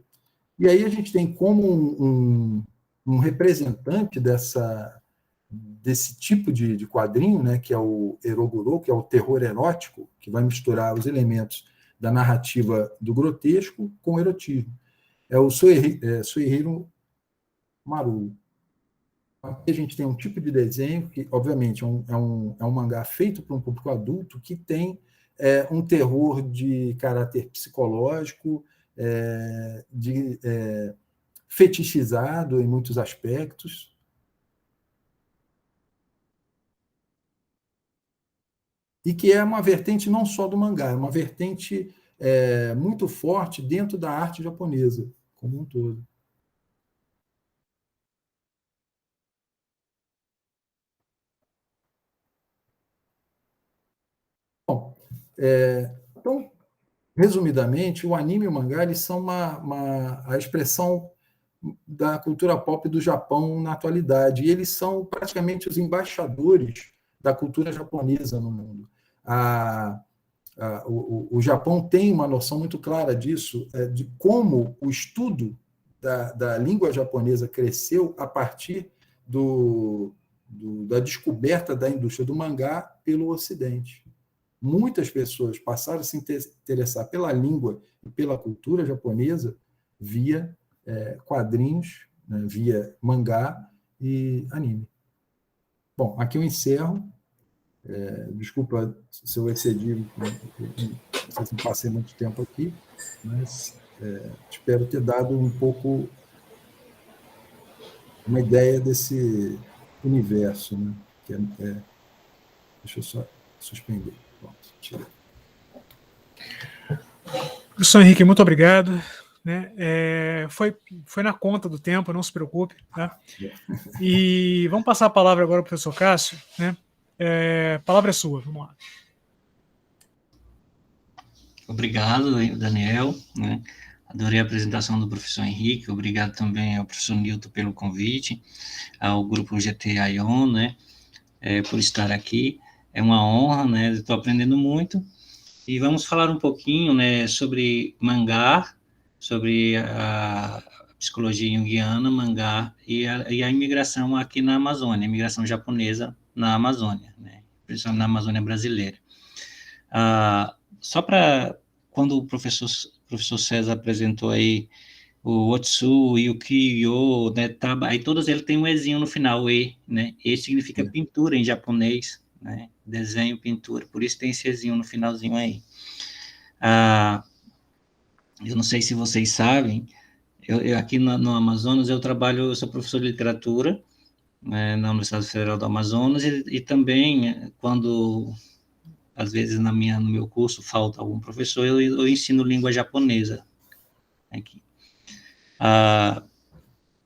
E aí a gente tem como um representante desse tipo de quadrinho, né, que é o eroguro, que é o terror erótico, que vai misturar os elementos da narrativa do grotesco com o erotismo. É o Suehiro Maru. Aqui a gente tem um tipo de desenho que, obviamente, é um mangá feito para um público adulto que tem um terror de caráter psicológico, fetichizado em muitos aspectos. E que é uma vertente não só do mangá, é uma vertente muito forte dentro da arte japonesa, como um todo. Bom, então, resumidamente, o anime e o mangá eles são a expressão da cultura pop do Japão na atualidade, e eles são praticamente os embaixadores da cultura japonesa no mundo. O Japão tem uma noção muito clara disso, de como o estudo da língua japonesa cresceu a partir da descoberta da indústria do mangá pelo Ocidente. Muitas pessoas passaram a se interessar pela língua e pela cultura japonesa via quadrinhos, né, via mangá e anime. Bom, aqui eu encerro. Desculpa se eu excedi, não sei se passei muito tempo aqui, mas espero ter dado um pouco uma ideia desse universo, né? Deixa eu só suspender. Pronto, tira. Professor Henrique, muito obrigado. Né? Foi na conta do tempo, não se preocupe. Né? E vamos passar a palavra agora para o professor Cássio. Né? A palavra é sua, vamos lá. Obrigado, Daniel. Né? Adorei a apresentação do professor Henrique. Obrigado também ao professor Nilton pelo convite, ao grupo GT Ion, né? Por estar aqui. É uma honra, né? Estou aprendendo muito. E vamos falar um pouquinho, né, sobre mangá, sobre a psicologia junguiana, mangá e a imigração aqui na Amazônia, a imigração japonesa na Amazônia, né, principalmente na Amazônia brasileira. Só para quando o professor César apresentou aí o Otsu e o Kyo, né, aí todos eles têm um ezinho no final, o E, né? E significa pintura em japonês, né? Desenho, pintura, por isso tem esse ezinho no finalzinho aí. Eu não sei se vocês sabem, eu aqui no Amazonas eu sou professor de literatura, né, na Universidade Federal do Amazonas, e também, quando, às vezes, no meu curso falta algum professor, eu ensino língua japonesa aqui.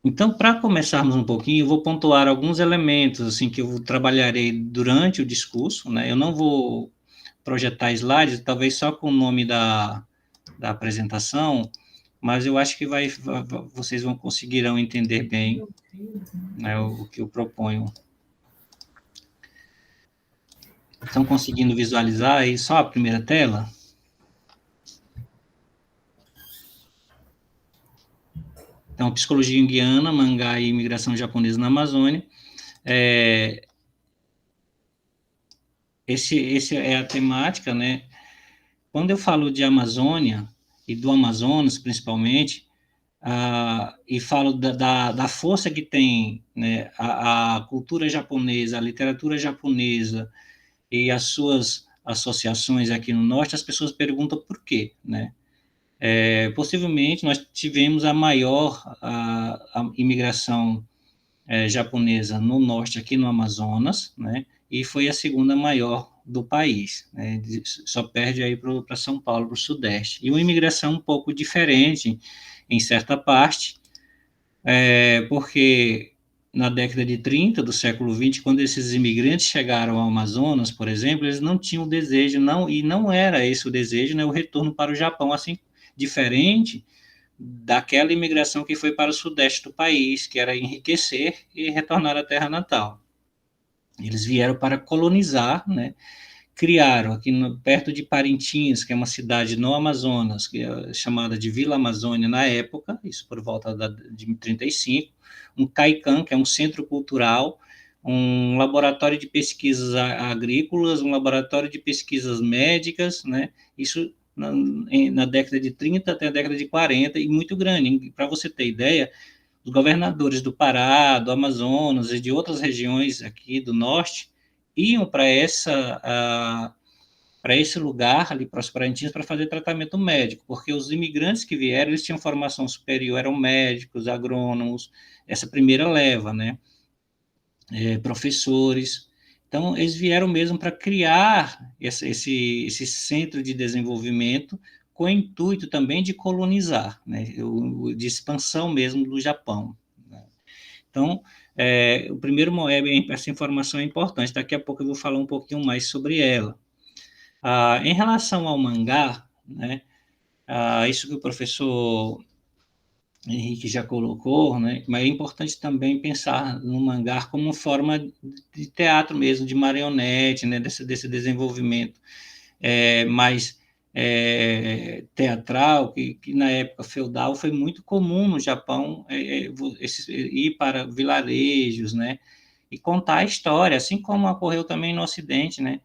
Então, para começarmos um pouquinho, eu vou pontuar alguns elementos assim que eu trabalharei durante o discurso, né? Eu não vou projetar slides, talvez só com o nome da apresentação, mas eu acho que vocês conseguirão entender bem, né, o que eu proponho. Estão conseguindo visualizar aí só a primeira tela? Então, psicologia junguiana, mangá e imigração japonesa na Amazônia. Esse é a temática, né? Quando eu falo de Amazônia, e do Amazonas, principalmente, e falo da força que tem, né, a cultura japonesa, a literatura japonesa e as suas associações aqui no Norte, as pessoas perguntam por quê, né? Possivelmente, nós tivemos a maior a imigração japonesa no Norte, aqui no Amazonas, né? E foi a segunda maior do país, né? Só perde aí para São Paulo, para o Sudeste. E uma imigração um pouco diferente, em certa parte, porque na década de 30 do século XX, quando esses imigrantes chegaram ao Amazonas, por exemplo, eles não tinham desejo, e não era esse o desejo, né, o retorno para o Japão, assim, diferente daquela imigração que foi para o Sudeste do país, que era enriquecer e retornar à terra natal. Eles vieram para colonizar, né, criaram aqui perto de Parintins, que é uma cidade no Amazonas, que é chamada de Vila Amazônia na época, isso por volta de 35, um CAICAM, que é um centro cultural, um laboratório de pesquisas agrícolas, um laboratório de pesquisas médicas, né? Isso na década de 30 até a década de 40, e muito grande. Para você ter ideia, os governadores do Pará, do Amazonas e de outras regiões aqui do norte iam para esse lugar, ali para os Parintins, para fazer tratamento médico, porque os imigrantes que vieram, eles tinham formação superior, eram médicos, agrônomos, essa primeira leva, né? Professores. Então, eles vieram mesmo para criar esse centro de desenvolvimento com o intuito também de colonizar, né? De expansão mesmo do Japão. Né? Então, o primeiro essa informação é importante, daqui a pouco eu vou falar um pouquinho mais sobre ela. Em relação ao mangá, né, isso que o professor Henrique já colocou, né, mas é importante também pensar no mangá como forma de teatro mesmo, de marionete, né, desse desenvolvimento mais teatral, que na época feudal foi muito comum no Japão ir para vilarejos, né, e contar a história, assim como ocorreu também no Ocidente, né,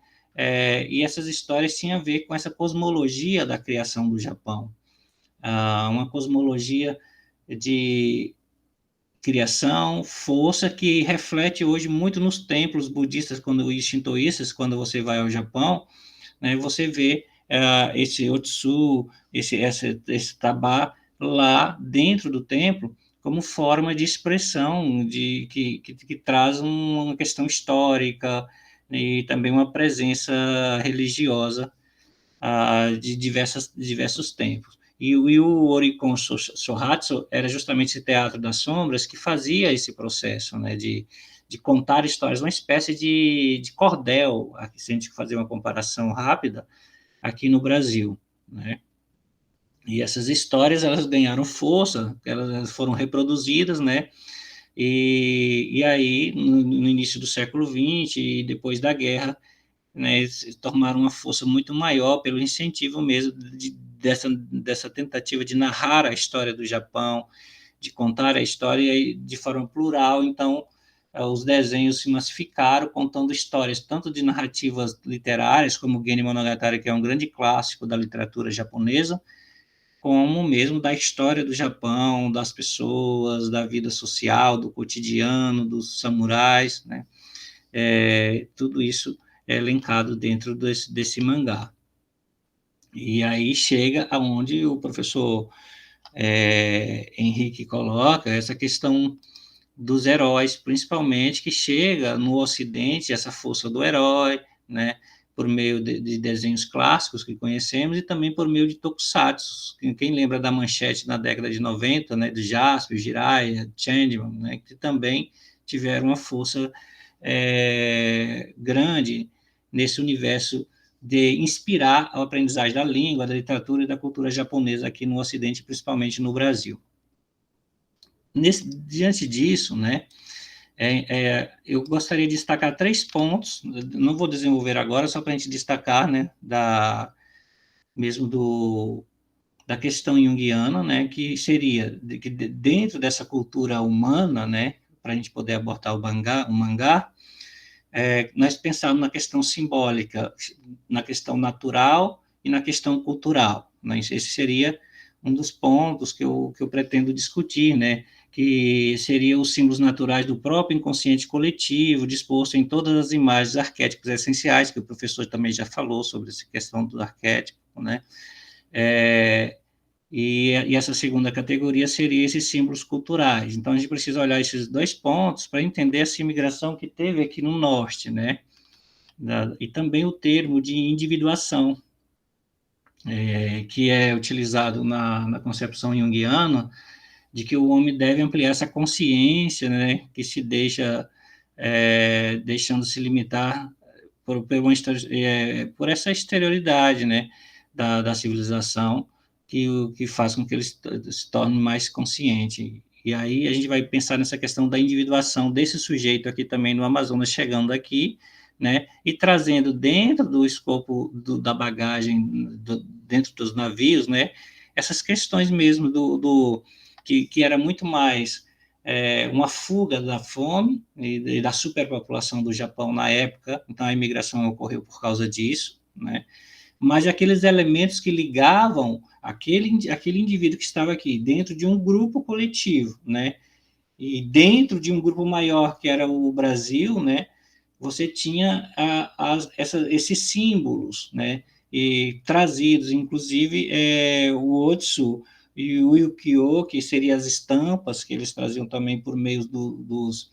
e essas histórias tinham a ver com essa cosmologia da criação do Japão, uma cosmologia de criação, força, que reflete hoje muito nos templos budistas, os shintoístas, quando você vai ao Japão, né, você vê esse Otsu, esse Tabá lá dentro do templo, como forma de expressão que traz uma questão histórica e também uma presença religiosa de diversos tempos. E o Orikon Shohatsu era justamente esse teatro das sombras que fazia esse processo, né, de contar histórias, uma espécie de cordel, aqui, se a gente fazer uma comparação rápida, aqui no Brasil, né? E essas histórias, elas ganharam força, elas foram reproduzidas, né? E aí, no início do século XX e depois da guerra, né, se tornaram uma força muito maior pelo incentivo mesmo dessa tentativa de narrar a história do Japão, de contar a história de forma plural. Então, os desenhos se massificaram, contando histórias tanto de narrativas literárias, como Genji Monogatari, que é um grande clássico da literatura japonesa, como mesmo da história do Japão, das pessoas, da vida social, do cotidiano, dos samurais, né? Tudo isso é elencado dentro desse mangá. E aí chega aonde o professor Henrique coloca essa questão dos heróis, principalmente, que chega no Ocidente, essa força do herói, né, por meio de desenhos clássicos que conhecemos, e também por meio de tokusatsu. Quem lembra da Manchete na década de 90, né, do Jaspion, Jiraiya, Changeman, né, que também tiveram uma força grande nesse universo de inspirar a aprendizagem da língua, da literatura e da cultura japonesa aqui no Ocidente, principalmente no Brasil. Diante disso, né, eu gostaria de destacar 3 pontos, não vou desenvolver agora, só para a gente destacar, né, da questão junguiana, né, que seria que dentro dessa cultura humana, né, para a gente poder abordar o mangá, nós pensamos na questão simbólica, na questão natural e na questão cultural, né? Esse seria um dos pontos que eu pretendo discutir, né? Que seriam os símbolos naturais do próprio inconsciente coletivo, disposto em todas as imagens arquétipos essenciais, que o professor também já falou sobre essa questão do arquétipo, né? E essa segunda categoria seria esses símbolos culturais. Então, a gente precisa olhar esses 2 pontos para entender essa imigração que teve aqui no Norte, né? E também o termo de individuação, que é utilizado na concepção junguiana, de que o homem deve ampliar essa consciência, né? Que se deixando se limitar por essa exterioridade, né? Da civilização, que faz com que ele se torne mais consciente. E aí a gente vai pensar nessa questão da individuação desse sujeito aqui também no Amazonas, chegando aqui, né, e trazendo dentro do escopo da bagagem, dentro dos navios, né, essas questões mesmo que era muito mais uma fuga da fome e da superpopulação do Japão na época. Então a imigração ocorreu por causa disso, né, mas aqueles elementos que ligavam aquele indivíduo que estava aqui dentro de um grupo coletivo, né, e dentro de um grupo maior que era o Brasil, né, você tinha esses símbolos, né, e trazidos, inclusive o Otsu e o Yukio, que seriam as estampas que eles traziam também por meio dos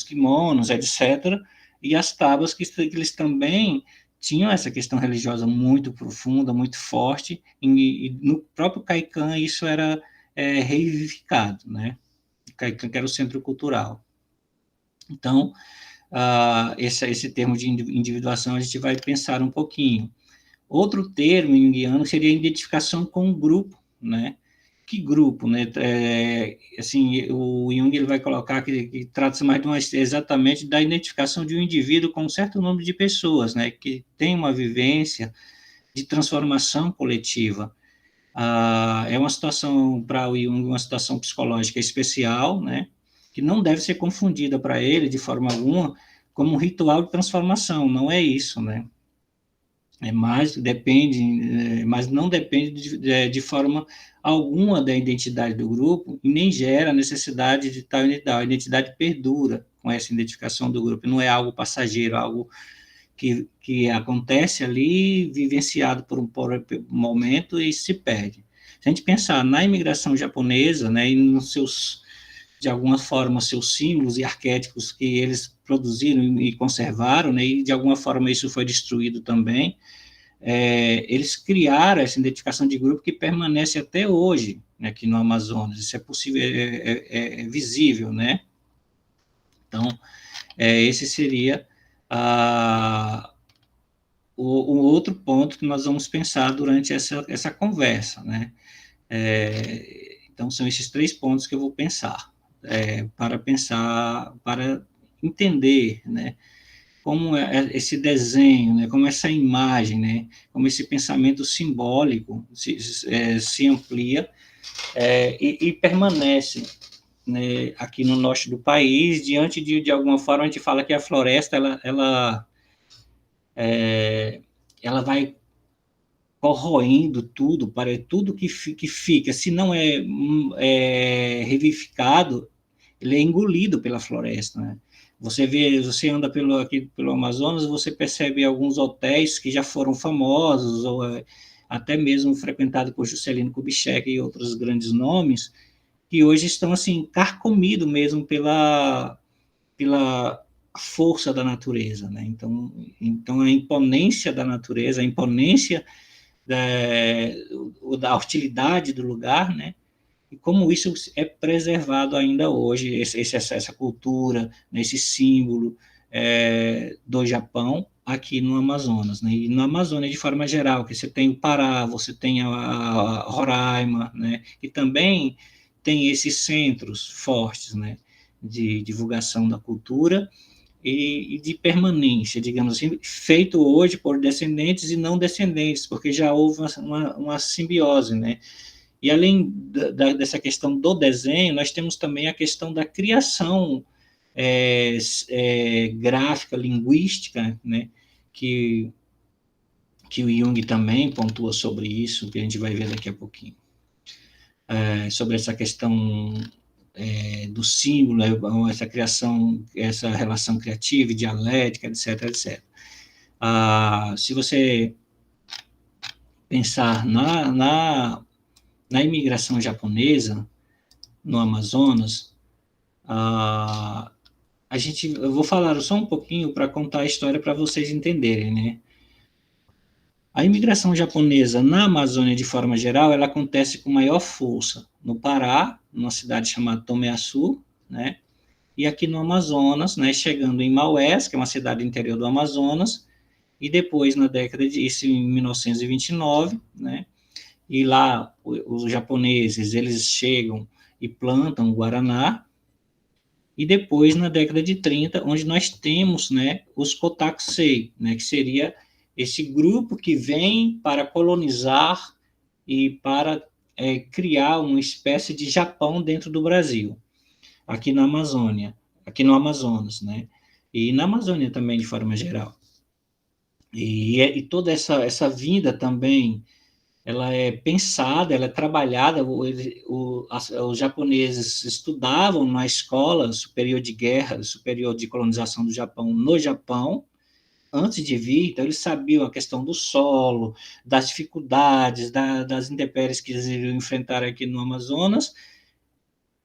kimonos, etc., e as tábuas que eles também tinham essa questão religiosa muito profunda, muito forte, e no próprio Kaikan isso era reivivificado, né? Kaikan, que era o centro cultural. Então, esse termo de individuação a gente vai pensar um pouquinho. Outro termo junguiano seria a identificação com o grupo, né? Que grupo, né? Assim, o Jung ele vai colocar que trata-se mais exatamente da identificação de um indivíduo com um certo número de pessoas, né? Que tem uma vivência de transformação coletiva. É uma situação para o Jung, uma situação psicológica especial, né? Que não deve ser confundida para ele de forma alguma como um ritual de transformação. Não é isso, né? Mas não depende de forma alguma da identidade do grupo e nem gera necessidade de tal unidade. A identidade perdura com essa identificação do grupo, não é algo passageiro, algo que acontece ali, vivenciado por um momento e se perde. Se a gente pensar na imigração japonesa, né, e nos seus, de alguma forma, seus símbolos e arquétipos que eles produziram e conservaram, né, e de alguma forma isso foi destruído também, eles criaram essa identificação de grupo que permanece até hoje, né, aqui no Amazonas. Isso é possível, é visível, né? Então, esse seria o outro ponto que nós vamos pensar durante essa conversa, né? Então, são esses 3 pontos que eu vou pensar, para entender, né, como esse desenho, né, como essa imagem, né, como esse pensamento simbólico se amplia e permanece, né, aqui no norte do país, diante de alguma forma, a gente fala que a floresta, ela vai corroendo tudo, para tudo que fica, se não revivificado, ele é engolido pela floresta, né? Você anda aqui pelo Amazonas, você percebe alguns hotéis que já foram famosos, ou até mesmo frequentados por Juscelino Kubitschek e outros grandes nomes, que hoje estão assim carcomidos mesmo pela força da natureza, né? Então a imponência da natureza, a imponência da hostilidade do lugar, né? E como isso é preservado ainda hoje, essa cultura, né, esse símbolo do Japão aqui no Amazonas, né? E na Amazônia de forma geral, que você tem o Pará, você tem a Roraima, né? E também tem esses centros fortes, né? De divulgação da cultura e de permanência, digamos assim, feito hoje por descendentes e não descendentes, porque já houve uma simbiose, né? E além dessa questão do desenho, nós temos também a questão da criação gráfica, linguística, né? Que o Jung também pontua sobre isso, que a gente vai ver daqui a pouquinho. Sobre essa questão do símbolo, essa criação, essa relação criativa, dialética, etc, etc. Se você pensar na imigração japonesa no Amazonas, eu vou falar só um pouquinho para contar a história para vocês entenderem, né? A imigração japonesa na Amazônia, de forma geral, ela acontece com maior força no Pará, numa cidade chamada Tomeaçu, né? E aqui no Amazonas, né, chegando em Maués, que é uma cidade interior do Amazonas, e depois, isso em 1929, né? E lá os japoneses, eles chegam e plantam o Guaraná, e depois, na década de 30, onde nós temos, né, os Kotakusei, né, que seria esse grupo que vem para colonizar e para criar uma espécie de Japão dentro do Brasil, aqui na Amazônia, aqui no Amazonas, né, e na Amazônia também, de forma geral. E toda essa vinda também, ela é pensada, ela é trabalhada, os japoneses estudavam na escola superior de guerra, superior de colonização do Japão, no Japão, antes de vir, então eles sabiam a questão do solo, das dificuldades, das intempéries que eles iriam enfrentar aqui no Amazonas,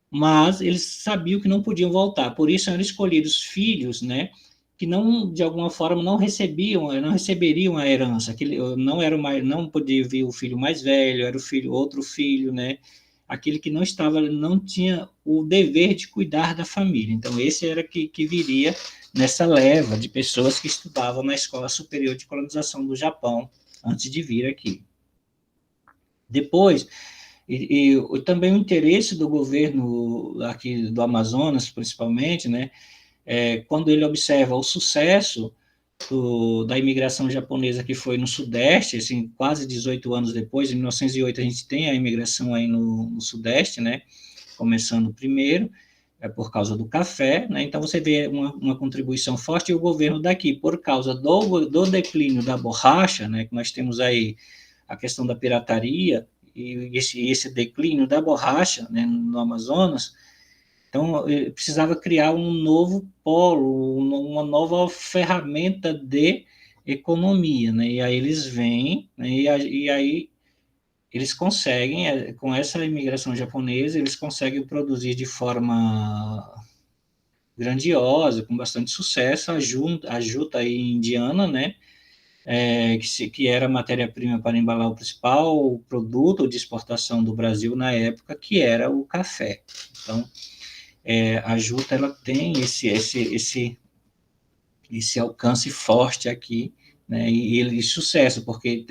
mas eles sabiam que não podiam voltar, por isso eram escolhidos filhos, né, que não, de alguma forma, não receberiam a herança, que não podia vir o filho mais velho, era outro filho, né, aquele que não tinha o dever de cuidar da família. Então, esse era que viria nessa leva de pessoas que estudavam na Escola Superior de Colonização do Japão, antes de vir aqui. Depois, também o interesse do governo aqui do Amazonas, principalmente, né, quando ele observa o sucesso da imigração japonesa que foi no Sudeste, assim, quase 18 anos depois, em 1908 a gente tem a imigração aí no Sudeste, né, começando primeiro, por causa do café, né, então você vê uma contribuição forte, e o governo daqui, por causa do declínio da borracha, né, que nós temos aí a questão da pirataria, e esse declínio da borracha, né, no Amazonas, então precisava criar um novo polo, uma nova ferramenta de economia, né, e aí eles vêm, né, e aí eles conseguem, com essa imigração japonesa, eles conseguem produzir de forma grandiosa, com bastante sucesso, a juta aí indiana, né, que era a matéria-prima para embalar o principal produto de exportação do Brasil na época, que era o café. Então, a juta ela tem esse alcance forte aqui, né, e sucesso, porque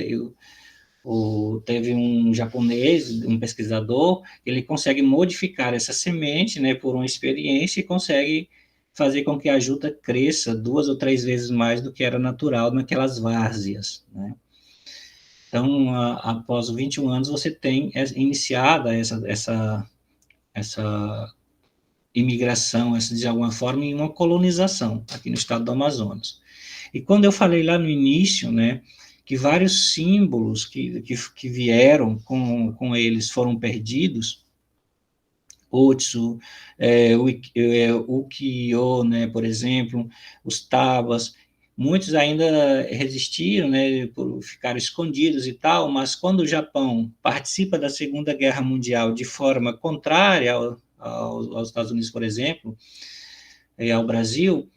teve um japonês, um pesquisador, ele consegue modificar essa semente, né, por uma experiência, e consegue fazer com que a juta cresça 2 ou 3 vezes mais do que era natural naquelas várzeas, né? Então, após 21 anos, você tem iniciada essa imigração, de alguma forma, em uma colonização aqui no estado do Amazonas. E quando eu falei lá no início, né, que vários símbolos que vieram com eles foram perdidos, Otsu, o Ukiyo, né, por exemplo, os Tabas, muitos ainda resistiram, né, por ficar escondidos e tal, mas quando o Japão participa da Segunda Guerra Mundial de forma contrária aos Estados Unidos, por exemplo, e ao Brasil,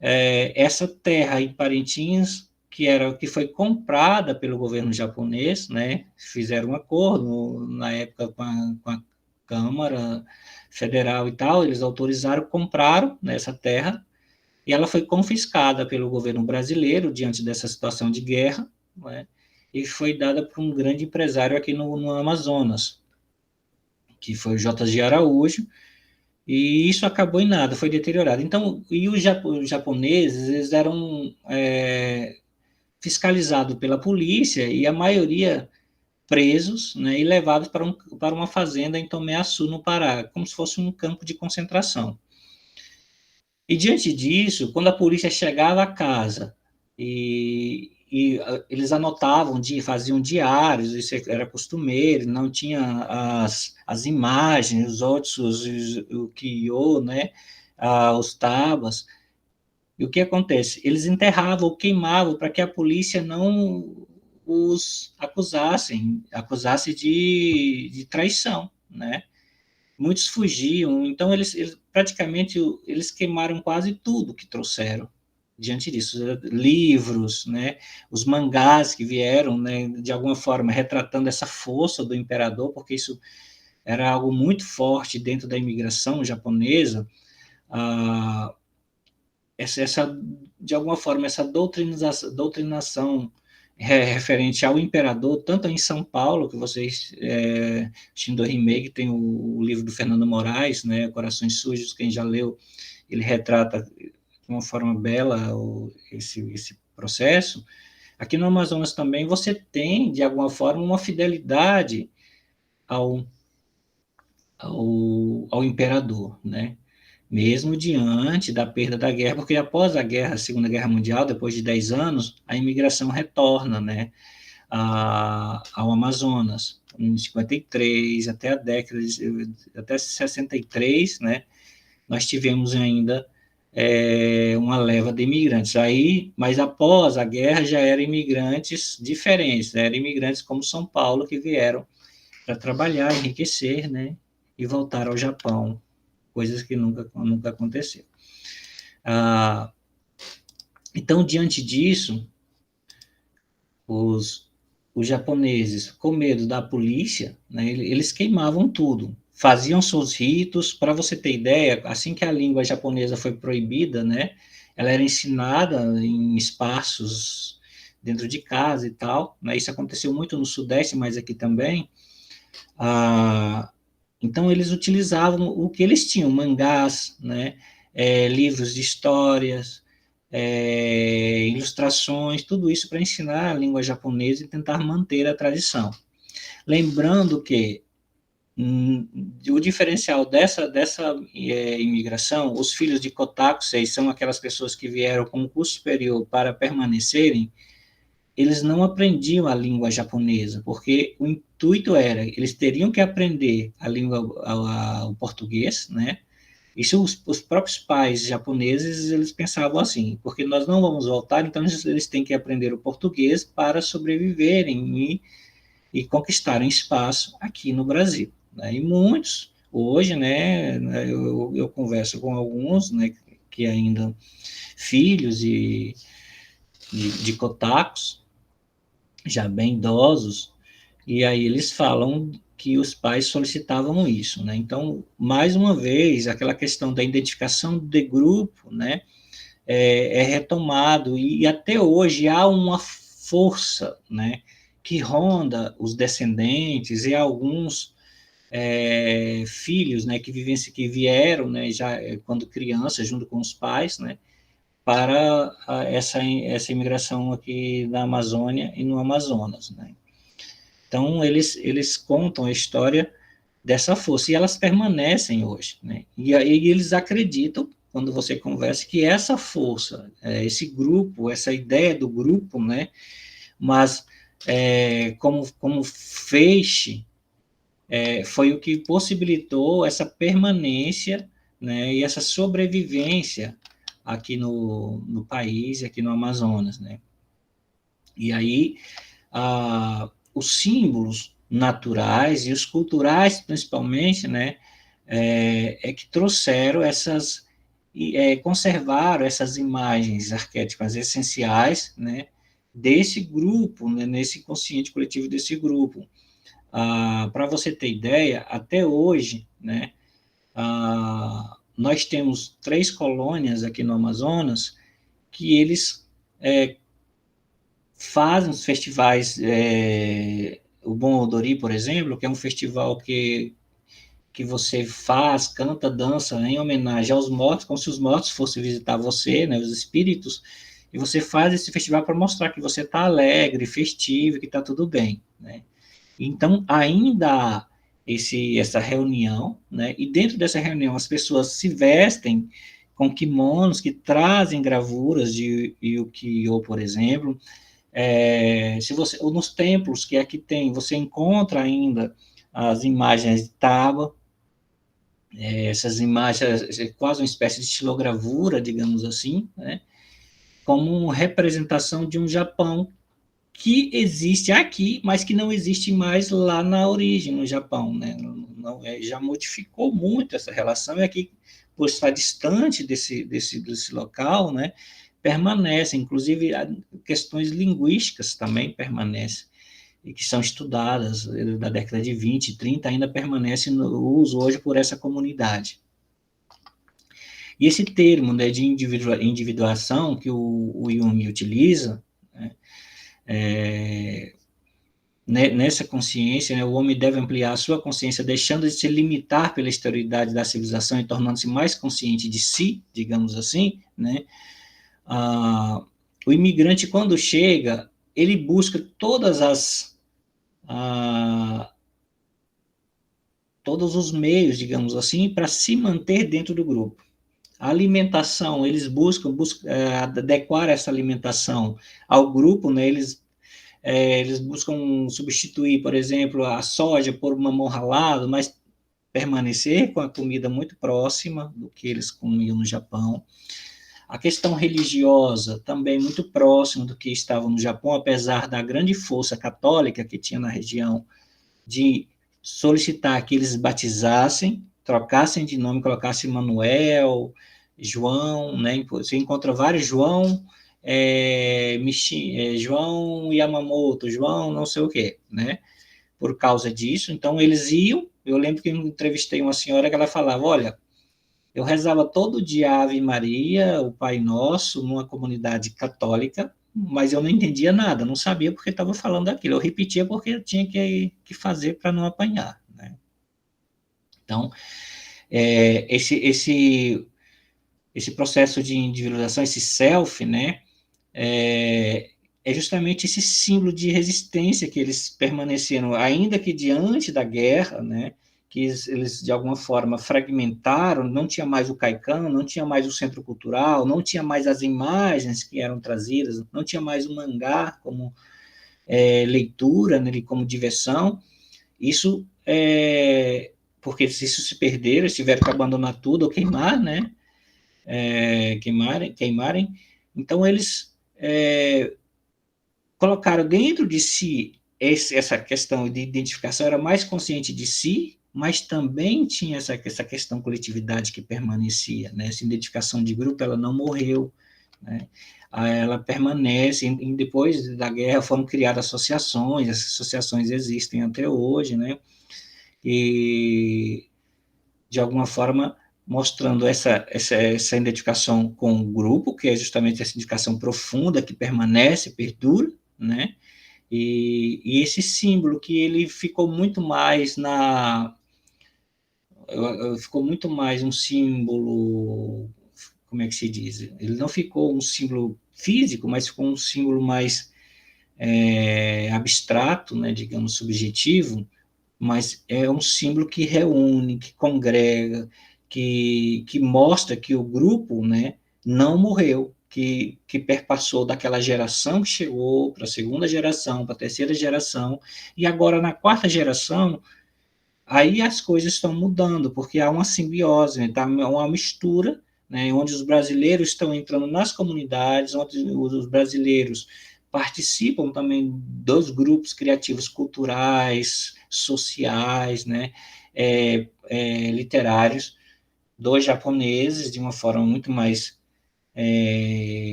essa terra em Parintins, que foi comprada pelo governo japonês, né, fizeram um acordo na época com a Câmara Federal e tal, eles autorizaram, compraram nessa terra, e ela foi confiscada pelo governo brasileiro diante dessa situação de guerra, né, e foi dada para um grande empresário aqui no Amazonas, que foi o J.G. Araújo, e isso acabou em nada, foi deteriorado. Então, e os japoneses, eles eram fiscalizados pela polícia, e a maioria presos, né, e levados para uma fazenda em Tomé-Açu, no Pará, como se fosse um campo de concentração. E diante disso, quando a polícia chegava à casa e eles anotavam, faziam diários, isso era costumeiro, não tinha as imagens, os outros, o Kyo, né, os tabas. E o que acontece? Eles enterravam ou queimavam para que a polícia não os acusasse de traição, né? Muitos fugiam, então eles praticamente eles queimaram quase tudo que trouxeram diante disso, livros, né, os mangás que vieram, né, de alguma forma retratando essa força do imperador, porque isso era algo muito forte dentro da imigração japonesa, de alguma forma essa doutrinação referente ao imperador, tanto em São Paulo, que vocês, Shindo Himei, tem o livro do Fernando Moraes, né, Corações Sujos, quem já leu, ele retrata de uma forma bela esse processo. Aqui no Amazonas também você tem, de alguma forma, uma fidelidade ao imperador, né? Mesmo diante da perda da guerra, porque após a Segunda Guerra Mundial, depois de 10 anos, a imigração retorna, né, ao Amazonas, em 53, até a década até 63, né, nós tivemos ainda uma leva de imigrantes. Mas após a guerra já eram imigrantes diferentes, eram imigrantes como São Paulo, que vieram para trabalhar, enriquecer, né, e voltar ao Japão, coisas que nunca aconteceram. Então, diante disso, os japoneses, com medo da polícia, né, eles queimavam tudo, faziam seus ritos. Para você ter ideia, assim que a língua japonesa foi proibida, né, ela era ensinada em espaços dentro de casa e tal, né, isso aconteceu muito no Sudeste, mas aqui também. Então, eles utilizavam o que eles tinham, mangás, né, livros de histórias, ilustrações, tudo isso para ensinar a língua japonesa e tentar manter a tradição. Lembrando que o diferencial dessa imigração, os filhos de Kotakusei são aquelas pessoas que vieram com um curso superior para permanecerem, eles não aprendiam a língua japonesa, porque o intuito era, eles teriam que aprender a língua, o português, né? Isso os próprios pais japoneses, eles pensavam assim, porque nós não vamos voltar, então eles têm que aprender o português para sobreviverem e conquistarem espaço aqui no Brasil, né? E muitos, hoje, né, eu converso com alguns, né, que ainda filhos de kotakus, já bem idosos, e aí eles falam que os pais solicitavam isso, né? Então, mais uma vez, aquela questão da identificação de grupo, né, retomado, e até hoje há uma força, né, que ronda os descendentes e alguns filhos, né, que vieram, né, já quando crianças, junto com os pais, né, para essa imigração aqui na Amazônia e no Amazonas, né. Então, eles contam a história dessa força, e elas permanecem hoje, né, e aí eles acreditam, quando você conversa, que essa força, esse grupo, essa ideia do grupo, né, mas como feixe, foi o que possibilitou essa permanência, né, e essa sobrevivência aqui no país, aqui no Amazonas, né. E aí, os símbolos naturais e os culturais, principalmente, né, que trouxeram conservaram essas imagens arquétipas essenciais, né, desse grupo, né, nesse consciente coletivo desse grupo. Para você ter ideia, até hoje, né, nós temos 3 colônias aqui no Amazonas que eles fazem os festivais, o Bom Odori, por exemplo, que é um festival que você faz, canta, dança em homenagem aos mortos, como se os mortos fossem visitar você, né, os espíritos, e você faz esse festival para mostrar que você está alegre, festivo, que está tudo bem, né. Então, ainda há essa reunião, né, e dentro dessa reunião as pessoas se vestem com kimonos que trazem gravuras de ukiyo, por exemplo. Ou nos templos que aqui tem, você encontra ainda as imagens de tábua, essas imagens, quase uma espécie de estilogravura, digamos assim, né, como representação de um Japão que existe aqui, mas que não existe mais lá na origem, no Japão, né? Não, já modificou muito essa relação, e aqui, por estar distante desse local, né, permanece, inclusive questões linguísticas também permanecem, e que são estudadas da década de 20, 30, ainda permanece no uso hoje por essa comunidade. E esse termo, né, de individuação que o Jung utiliza, né, nessa consciência, né, o homem deve ampliar a sua consciência, deixando de se limitar pela exterioridade da civilização e tornando-se mais consciente de si, digamos assim, né. O imigrante, quando chega, ele busca todos os meios, digamos assim, para se manter dentro do grupo. A alimentação, eles buscam adequar essa alimentação ao grupo, né, eles buscam substituir, por exemplo, a soja por mamão ralado, mas permanecer com a comida muito próxima do que eles comiam no Japão. A questão religiosa também muito próxima do que estava no Japão, apesar da grande força católica que tinha na região de solicitar que eles batizassem, trocassem de nome, colocassem Manuel, João, né? Você encontra vários João, João Yamamoto, João não sei o quê, né? Por causa disso, então eles iam. Eu lembro que eu entrevistei uma senhora que ela falava: olha, eu rezava todo dia Ave Maria, o Pai Nosso, numa comunidade católica, mas eu não entendia nada, não sabia porque estava falando aquilo. Eu repetia porque eu tinha que fazer para não apanhar, né? Então, esse processo de individualização, esse self, né, é justamente esse símbolo de resistência que eles permaneceram, ainda que diante da guerra, né, que eles de alguma forma fragmentaram, não tinha mais o Kaikan, não tinha mais o centro cultural, não tinha mais as imagens que eram trazidas, não tinha mais o mangá como leitura, né, como diversão. Isso porque isso se perderam, eles tiveram que abandonar tudo ou queimar, né? Queimarem. Então, eles colocaram dentro de si essa questão de identificação, era mais consciente de si, mas também tinha essa questão coletividade que permanecia, né? Essa identificação de grupo, ela não morreu, né? Ela permanece, e depois da guerra foram criadas associações, essas associações existem até hoje, né? E, de alguma forma, mostrando essa identificação com o grupo, que é justamente essa identificação profunda, que permanece, perdura, né? E esse símbolo que ele ficou muito mais ficou muito mais um símbolo, como é que se diz? Ele não ficou um símbolo físico, mas ficou um símbolo mais abstrato, né, digamos, subjetivo, mas é um símbolo que reúne, que congrega, que mostra que o grupo, né, não morreu, que perpassou daquela geração que chegou para a segunda geração, para a terceira geração, e agora na quarta geração, aí as coisas estão mudando, porque há uma simbiose, né, tá uma mistura, né, onde os brasileiros estão entrando nas comunidades, onde os brasileiros participam também dos grupos criativos culturais, sociais, né, literários, dos japoneses, de uma forma muito mais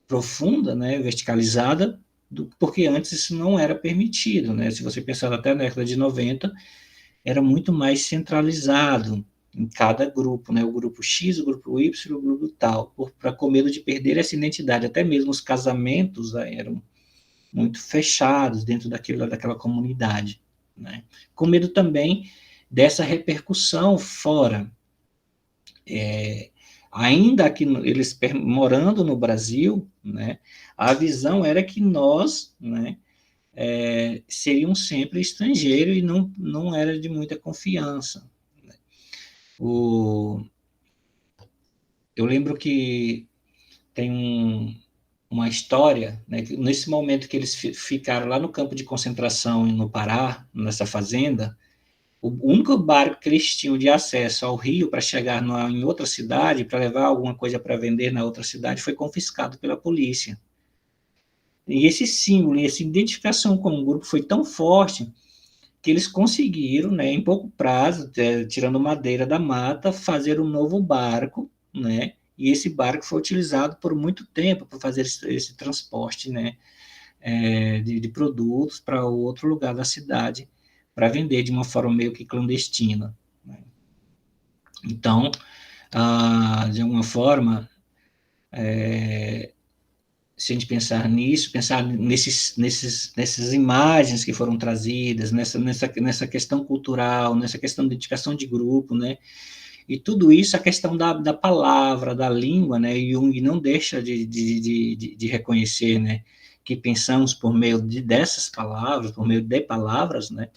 profunda, né, verticalizada, porque antes isso não era permitido, né? Se você pensar até na década de 90, era muito mais centralizado em cada grupo, né? O grupo X, o grupo Y, o grupo tal, com medo de perder essa identidade. Até mesmo os casamentos eram muito fechados dentro daquela comunidade, né? Com medo também dessa repercussão fora. Ainda que eles morando no Brasil, né, a visão era que nós, né, seriam sempre estrangeiros e não era de muita confiança. Eu lembro que tem uma história, né, que nesse momento que eles ficaram lá no campo de concentração no Pará, nessa fazenda, o único barco que eles tinham de acesso ao rio para chegar em outra cidade, para levar alguma coisa para vender na outra cidade, foi confiscado pela polícia. E esse símbolo, e essa identificação com o grupo foi tão forte que eles conseguiram, né, em pouco prazo, tirando madeira da mata, fazer um novo barco, né, e esse barco foi utilizado por muito tempo para fazer esse transporte, né, de produtos para outro lugar da cidade, para vender de uma forma meio que clandestina, né. Então, de alguma forma, se a gente pensar nisso, pensar nessas imagens que foram trazidas, nessa questão cultural, nessa questão de identificação de grupo, né? E tudo isso, a questão da palavra, da língua, né? E Jung não deixa de reconhecer, né? Que pensamos por meio dessas palavras, por meio de palavras, né?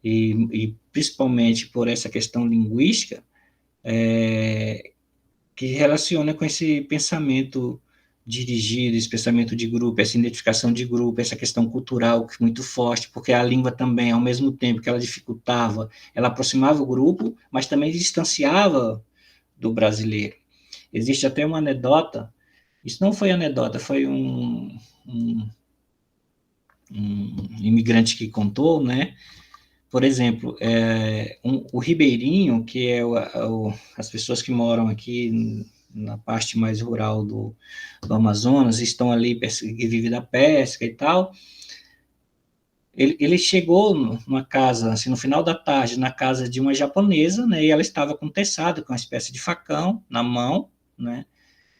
E principalmente por essa questão linguística, que relaciona com esse pensamento dirigido, esse pensamento de grupo, essa identificação de grupo, essa questão cultural muito forte, porque a língua também, ao mesmo tempo que ela dificultava, ela aproximava o grupo, mas também distanciava do brasileiro. Existe até uma anedota, isso não foi anedota, foi um imigrante que contou, né? Por exemplo, o ribeirinho, que é as pessoas que moram aqui na parte mais rural do Amazonas, estão ali, que vivem da pesca e tal, ele chegou numa casa, assim, no final da tarde, na casa de uma japonesa, né, e ela estava com um teçado, com uma espécie de facão na mão, né,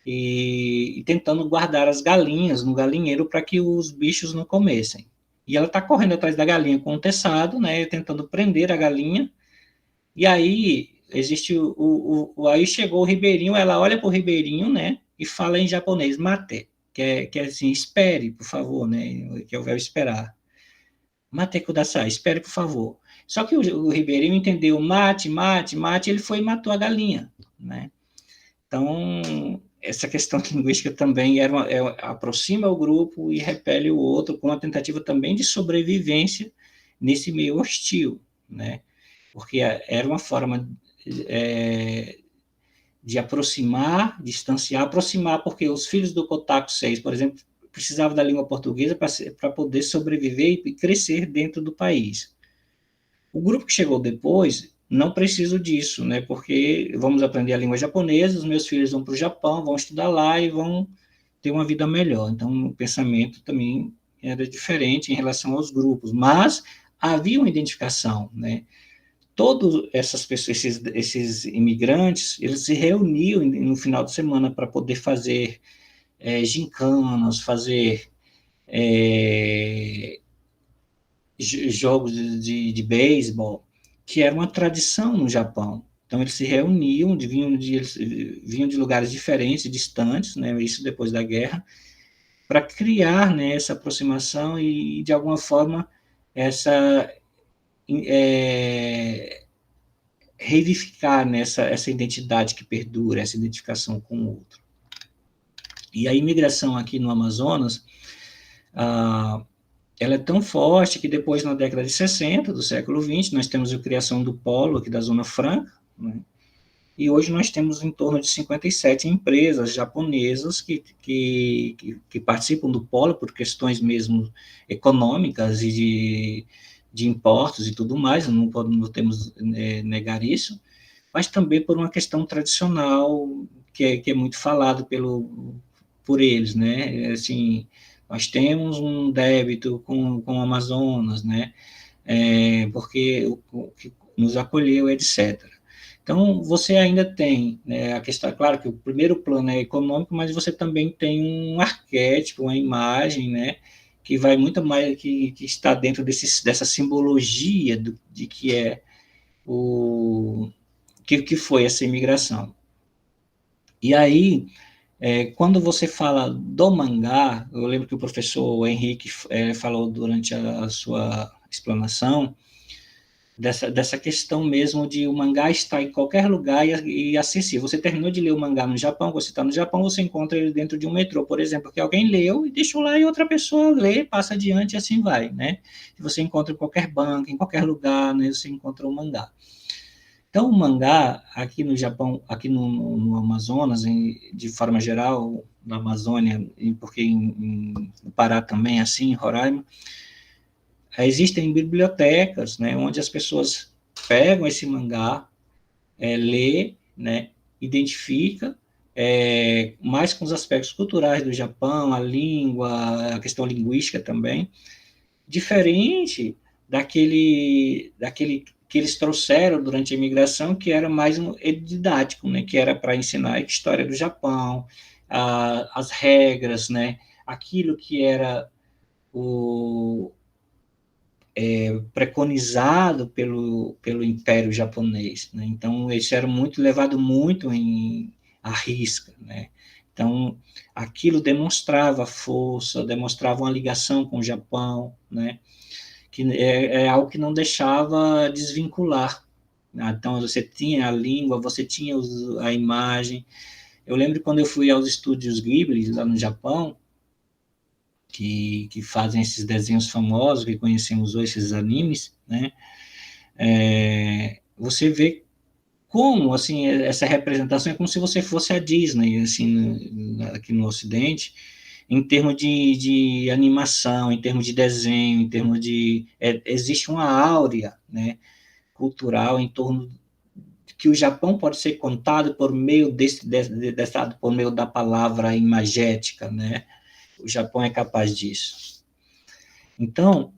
e tentando guardar as galinhas no galinheiro para que os bichos não comessem. E ela está correndo atrás da galinha com o teçado, né, tentando prender a galinha. E aí existe aí chegou o ribeirinho, ela olha para o ribeirinho, né, e fala em japonês, mate, que é assim, espere, por favor, né, que eu vou esperar. Mate kudasai, espere, por favor. Só que o ribeirinho entendeu mate, mate, mate, ele foi e matou a galinha, né. Então, essa questão linguística também aproxima o grupo e repele o outro, com a tentativa também de sobrevivência nesse meio hostil, né? Porque era uma forma de aproximar, distanciar, aproximar, porque os filhos do Kotaku 6, por exemplo, precisavam da língua portuguesa para poder sobreviver e crescer dentro do país. O grupo que chegou depois não preciso disso, né? Porque vamos aprender a língua japonesa, os meus filhos vão para o Japão, vão estudar lá e vão ter uma vida melhor. Então, o pensamento também era diferente em relação aos grupos, mas havia uma identificação, né? Todas essas pessoas, esses imigrantes, eles se reuniam no final de semana para poder fazer gincanas, fazer jogos de beisebol, que era uma tradição no Japão. Então, eles se reuniam, eles vinham de lugares diferentes, distantes, né, isso depois da guerra, para criar, né, essa aproximação e, de alguma forma, essa revivificar, né, essa identidade que perdura, essa identificação com o outro. E a imigração aqui no Amazonas, ela é tão forte que depois, na década de 60 do século XX, nós temos a criação do polo aqui da Zona Franca, né? E hoje nós temos em torno de 57 empresas japonesas que participam do polo por questões mesmo econômicas e de impostos e tudo mais, não podemos negar isso, mas também por uma questão tradicional que é muito falado por eles, né? Assim, nós temos um débito com o Amazonas, né? Porque nos acolheu, etc. Então, você ainda tem, né, a questão, é claro que o primeiro plano é econômico, mas você também tem um arquétipo, uma imagem, né, que vai muito mais, que está dentro dessa simbologia de que é que foi essa imigração. E aí, quando você fala do mangá, eu lembro que o professor Henrique falou durante a sua explanação, dessa questão mesmo de o mangá estar em qualquer lugar e acessível. Você terminou de ler o mangá no Japão, você está no Japão, você encontra ele dentro de um metrô, por exemplo, que alguém leu e deixou lá e outra pessoa lê, passa adiante e assim vai, né? E você encontra em qualquer banco, em qualquer lugar, né? Você encontra o mangá. Então, o mangá, aqui no Japão, aqui no Amazonas, de forma geral, na Amazônia, porque no Pará também, assim, em Roraima, existem bibliotecas, né, onde as pessoas pegam esse mangá, lê, né, identifica, mais com os aspectos culturais do Japão, a língua, a questão linguística também, diferente daquele que eles trouxeram durante a imigração, que era mais didático, né, que era para ensinar a história do Japão, as regras, né, aquilo que era preconizado pelo Império Japonês, né? Então, isso era levado muito à risca, né? Então, aquilo demonstrava força, demonstrava uma ligação com o Japão, né? Que é algo que não deixava desvincular. Né? Então, você tinha a língua, você tinha a imagem. Eu lembro quando eu fui aos estúdios Ghibli, lá no Japão, que fazem esses desenhos famosos, que conhecemos hoje, esses animes, né? Você vê como, assim, essa representação é como se você fosse a Disney, assim, aqui no Ocidente, em termos de animação, em termos de desenho, em termos existe uma áurea, né, cultural em torno de que o Japão pode ser contado por meio por meio da palavra imagética, né? O Japão é capaz disso. Então,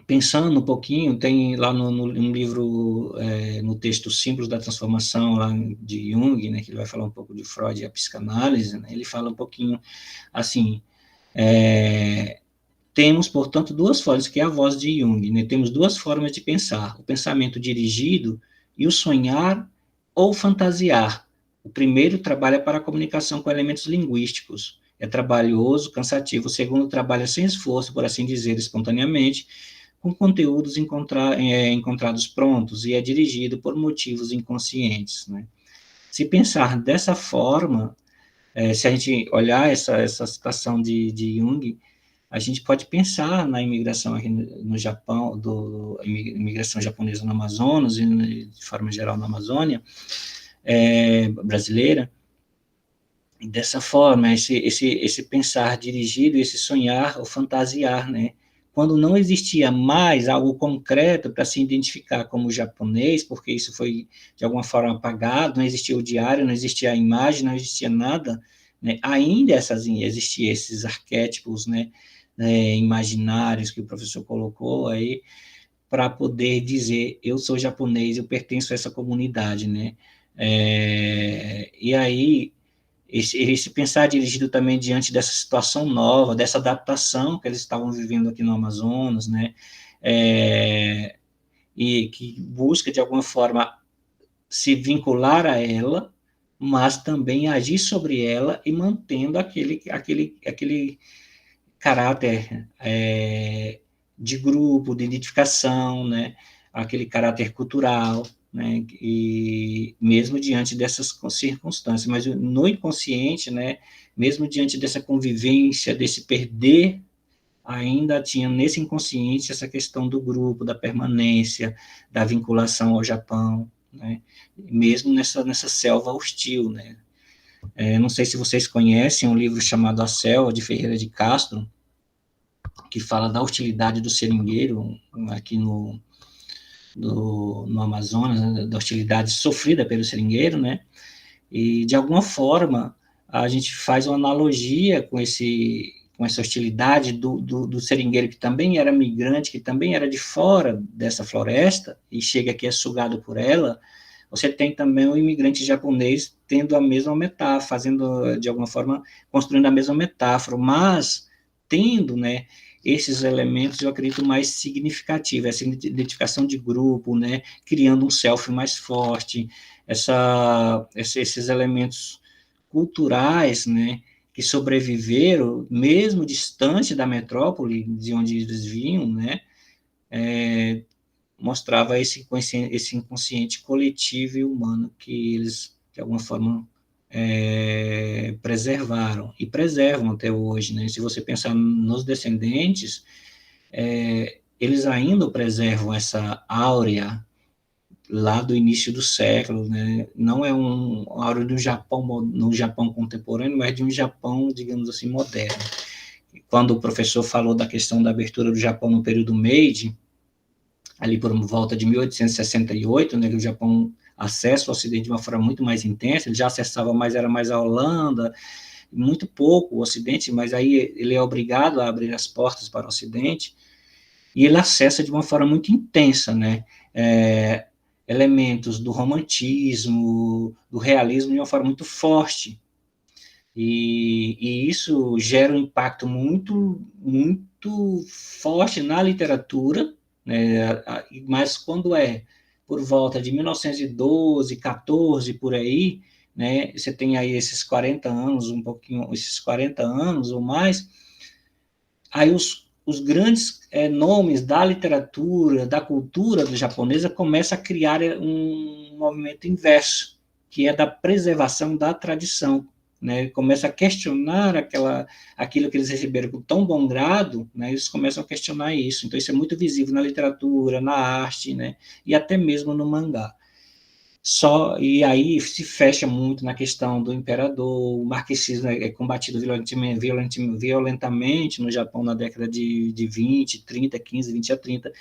pensando um pouquinho, tem lá no livro, no texto Símbolos da Transformação, lá de Jung, né, que ele vai falar um pouco de Freud e a psicanálise, né, ele fala um pouquinho assim, temos, portanto, duas formas, que é a voz de Jung, né, temos duas formas de pensar, o pensamento dirigido e o sonhar ou fantasiar. O primeiro trabalha para a comunicação com elementos linguísticos, é trabalhoso, cansativo, o segundo trabalha sem esforço, por assim dizer, espontaneamente, com conteúdos encontrados prontos e é dirigido por motivos inconscientes. Né? Se pensar dessa forma, se a gente olhar essa citação de Jung, a gente pode pensar na imigração aqui no Japão, a imigração japonesa no Amazonas e, de forma geral, na Amazônia brasileira, dessa forma, esse pensar dirigido, esse sonhar ou fantasiar, né? Quando não existia mais algo concreto para se identificar como japonês, porque isso foi, de alguma forma, apagado, não existia o diário, não existia a imagem, não existia nada, né? Ainda existiam esses arquétipos, né, imaginários que o professor colocou aí, para poder dizer, eu sou japonês, eu pertenço a essa comunidade, né? E aí, esse pensar dirigido também diante dessa situação nova, dessa adaptação que eles estavam vivendo aqui no Amazonas, né, e que busca, de alguma forma, se vincular a ela, mas também agir sobre ela e mantendo aquele caráter de grupo, de identificação, né, aquele caráter cultural, né, e mesmo diante dessas circunstâncias, mas no inconsciente, né, mesmo diante dessa convivência, desse perder, ainda tinha nesse inconsciente essa questão do grupo, da permanência, da vinculação ao Japão, né, mesmo nessa selva hostil, né. Não sei se vocês conhecem um livro chamado A Selva, de Ferreira de Castro, que fala da hostilidade do seringueiro aqui no Amazonas, né, da hostilidade sofrida pelo seringueiro, né, e de alguma forma a gente faz uma analogia com essa hostilidade do seringueiro, que também era migrante, que também era de fora dessa floresta, e chega aqui é sugado por ela. Você tem também o imigrante japonês tendo a mesma metáfora, fazendo, de alguma forma, construindo a mesma metáfora, mas tendo, né, esses elementos, eu acredito, mais significativos, essa identificação de grupo, né, criando um self mais forte, esses elementos culturais, né, que sobreviveram, mesmo distante da metrópole, de onde eles vinham, né, mostrava esse inconsciente coletivo e humano que eles, de alguma forma, preservaram, e preservam até hoje, né? Se você pensar nos descendentes, eles ainda preservam essa áurea lá do início do século, né? Não é um áurea do Japão, no Japão contemporâneo, mas de um Japão, digamos assim, moderno. Quando o professor falou da questão da abertura do Japão no período Meiji, ali por volta de 1868, né, que o Japão acessa o Ocidente de uma forma muito mais intensa, ele já acessava mais, era mais a Holanda, muito pouco o Ocidente, mas aí ele é obrigado a abrir as portas para o Ocidente, e ele acessa de uma forma muito intensa, né, elementos do romantismo, do realismo de uma forma muito forte, e isso gera um impacto muito, muito forte na literatura, né, mas quando por volta de 1912, 14, por aí, né, você tem aí esses 40 anos, um pouquinho, esses 40 anos ou mais, aí os grandes nomes da literatura, da cultura japonesa começam a criar um movimento inverso, que é da preservação da tradição, né? Começa a questionar aquilo que eles receberam com tão bom grado, né? Eles começam a questionar isso. Então isso é muito visível na literatura, na arte, né? E até mesmo no mangá. E aí se fecha muito na questão do imperador, o marxismo é combatido violentamente no Japão na década de 20, 30, 15, 20 a 30,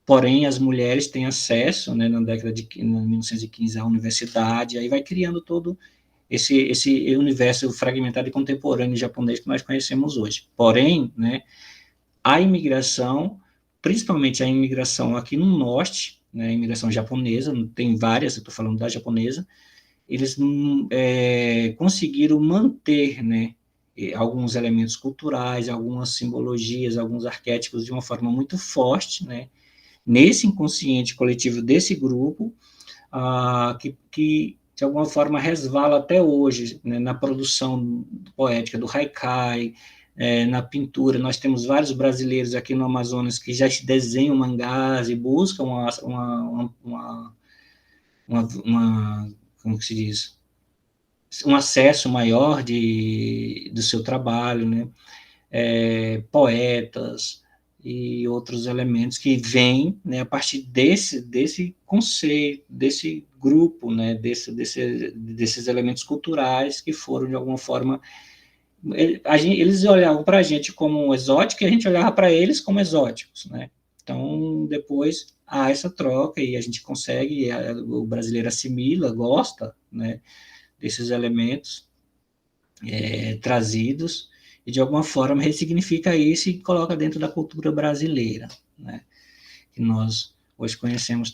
porém as mulheres têm acesso, né, na década de 1915 à universidade, aí vai criando todo esse universo fragmentado e contemporâneo japonês que nós conhecemos hoje. Porém, né, a imigração, principalmente a imigração aqui no norte, né, a imigração japonesa, tem várias, eu estou falando da japonesa, eles conseguiram manter, né, alguns elementos culturais, algumas simbologias, alguns arquétipos de uma forma muito forte, né, nesse inconsciente coletivo desse grupo, que de alguma forma resvala até hoje, né, na produção poética do haikai, na pintura. Nós temos vários brasileiros aqui no Amazonas que já desenham mangás e buscam como que se diz? Um acesso maior do seu trabalho, né? Poetas e outros elementos que vêm, né, a partir desse conceito, desse grupo, né, desses elementos culturais que foram, de alguma forma, eles olhavam para a gente como exótico e a gente olhava para eles como exóticos, né? Então, depois há essa troca e a gente consegue, o brasileiro assimila, gosta, né, desses elementos trazidos e, de alguma forma, ressignifica isso e coloca dentro da cultura brasileira, né, que nós hoje conhecemos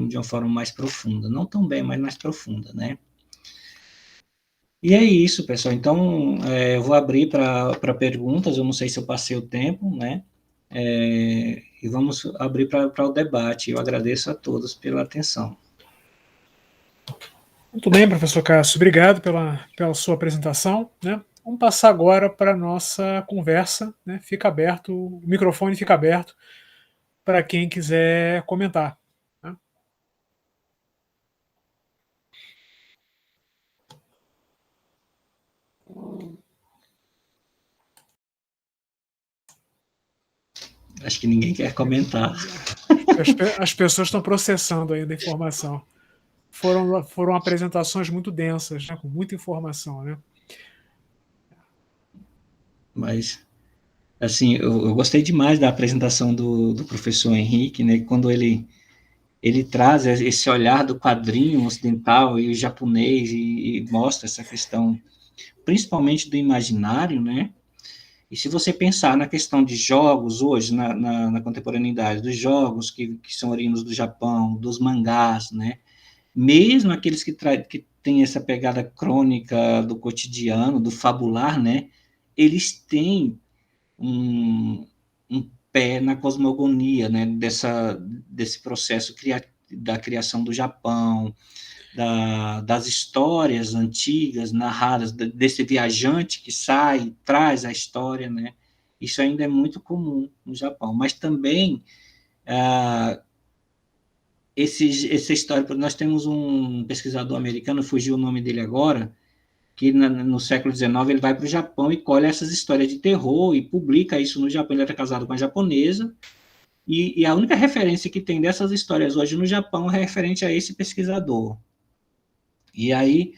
de uma forma mais profunda. Não tão bem, mas mais profunda, né? E é isso, pessoal. Então, eu vou abrir para perguntas. Eu não sei se eu passei o tempo, né? E vamos abrir para o debate. Eu agradeço a todos pela atenção. Muito bem, professor Cássio, obrigado pela sua apresentação, né? Vamos passar agora para a nossa conversa, né? Fica aberto, o microfone fica aberto para quem quiser comentar. Né? Acho que ninguém quer comentar. As pessoas estão processando ainda a informação. Foram apresentações muito densas, né? Com muita informação, né? Mas, assim, eu gostei demais da apresentação do professor Henrique, né? Quando ele traz esse olhar do quadrinho ocidental e o japonês e mostra essa questão, principalmente do imaginário, né? E se você pensar na questão de jogos hoje, na contemporaneidade, dos jogos que são oriundos do Japão, dos mangás, né? Mesmo aqueles que têm essa pegada crônica do cotidiano, do fabular, né? Eles têm um pé na cosmogonia, né? Desse processo da criação do Japão, das histórias antigas narradas, desse viajante que sai, traz a história, né? Isso ainda é muito comum no Japão, mas também essa história, nós temos um pesquisador americano, fugiu o nome dele agora, que no século XIX ele vai para o Japão e colhe essas histórias de terror e publica isso no Japão. Ele era casado com uma japonesa, e a única referência que tem dessas histórias hoje no Japão é referente a esse pesquisador. E aí,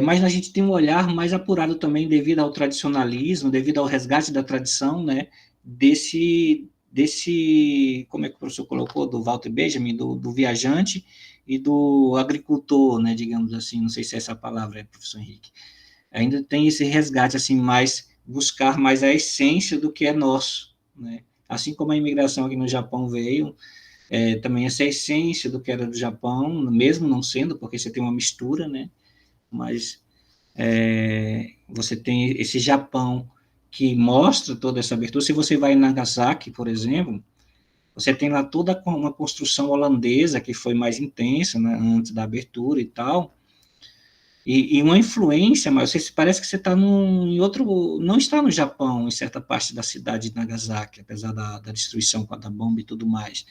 mas a gente tem um olhar mais apurado também devido ao tradicionalismo, devido ao resgate da tradição, né, como é que o professor colocou, do Walter Benjamin, do viajante e do agricultor, né, digamos assim, não sei se é essa a palavra, professor Henrique. Ainda tem esse resgate, assim, buscar mais a essência do que é nosso, né? Assim como a imigração aqui no Japão veio, também essa essência do que era do Japão, mesmo não sendo, porque você tem uma mistura, né? Mas você tem esse Japão que mostra toda essa abertura. Se você vai em Nagasaki, por exemplo, você tem lá toda uma construção holandesa que foi mais intensa, né, antes da abertura e tal, e uma influência, mas parece que você está em outro, não está no Japão, em certa parte da cidade de Nagasaki, apesar da destruição com a bomba e tudo mais.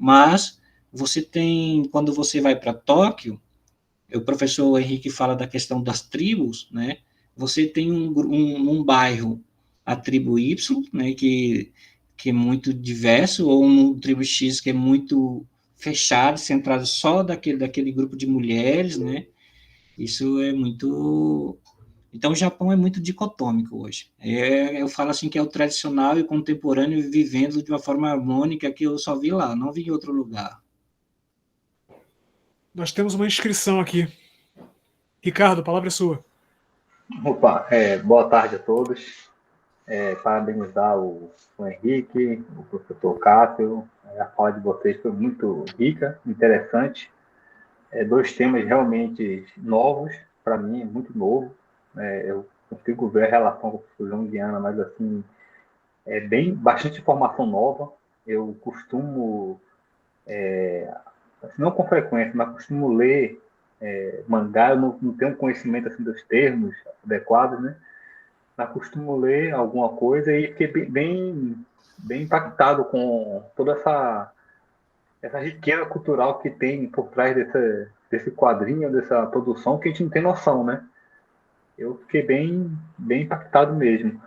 Mas você tem, quando você vai para Tóquio, o professor Henrique fala da questão das tribos, né? Você tem um bairro, a tribo Y, né, que é muito diverso, ou um tribo X que é muito fechado, centrado só daquele grupo de mulheres, né? Isso é muito... Então, o Japão é muito dicotômico hoje. Eu falo assim que é o tradicional e o contemporâneo vivendo de uma forma harmônica que eu só vi lá, não vi em outro lugar. Nós temos uma inscrição aqui. Ricardo, a palavra é sua. Opa, boa tarde a todos. Parabenizar o Henrique, o professor Cássio. A fala de vocês foi muito rica, interessante. Dois temas realmente novos, para mim, muito novo. Eu consigo ver a relação com o professor João Guiana, mas assim, bastante informação nova. Eu costumo, não com frequência, mas costumo ler mangá. Eu não tenho conhecimento assim, dos termos adequados, né? Costumo ler alguma coisa e fiquei bem impactado com toda essa riqueza cultural que tem por trás desse quadrinho, dessa produção, que a gente não tem noção, né? Eu fiquei bem impactado mesmo.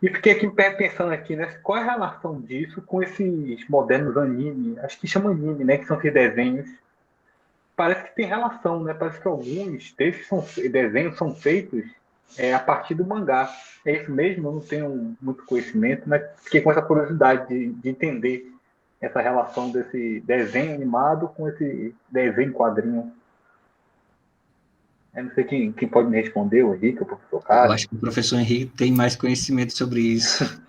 E fiquei aqui pensando aqui, né? Qual é a relação disso com esses modernos anime? Acho que chama anime, né? Que são esses desenhos. Parece que tem relação, né? Parece que alguns desses desenhos são feitos a partir do mangá. É isso mesmo? Eu não tenho muito conhecimento, mas fiquei com essa curiosidade de entender essa relação desse desenho animado com esse desenho em quadrinho. Eu não sei quem pode me responder, o Henrique, o professor Cássio. Eu acho que o professor Henrique tem mais conhecimento sobre isso.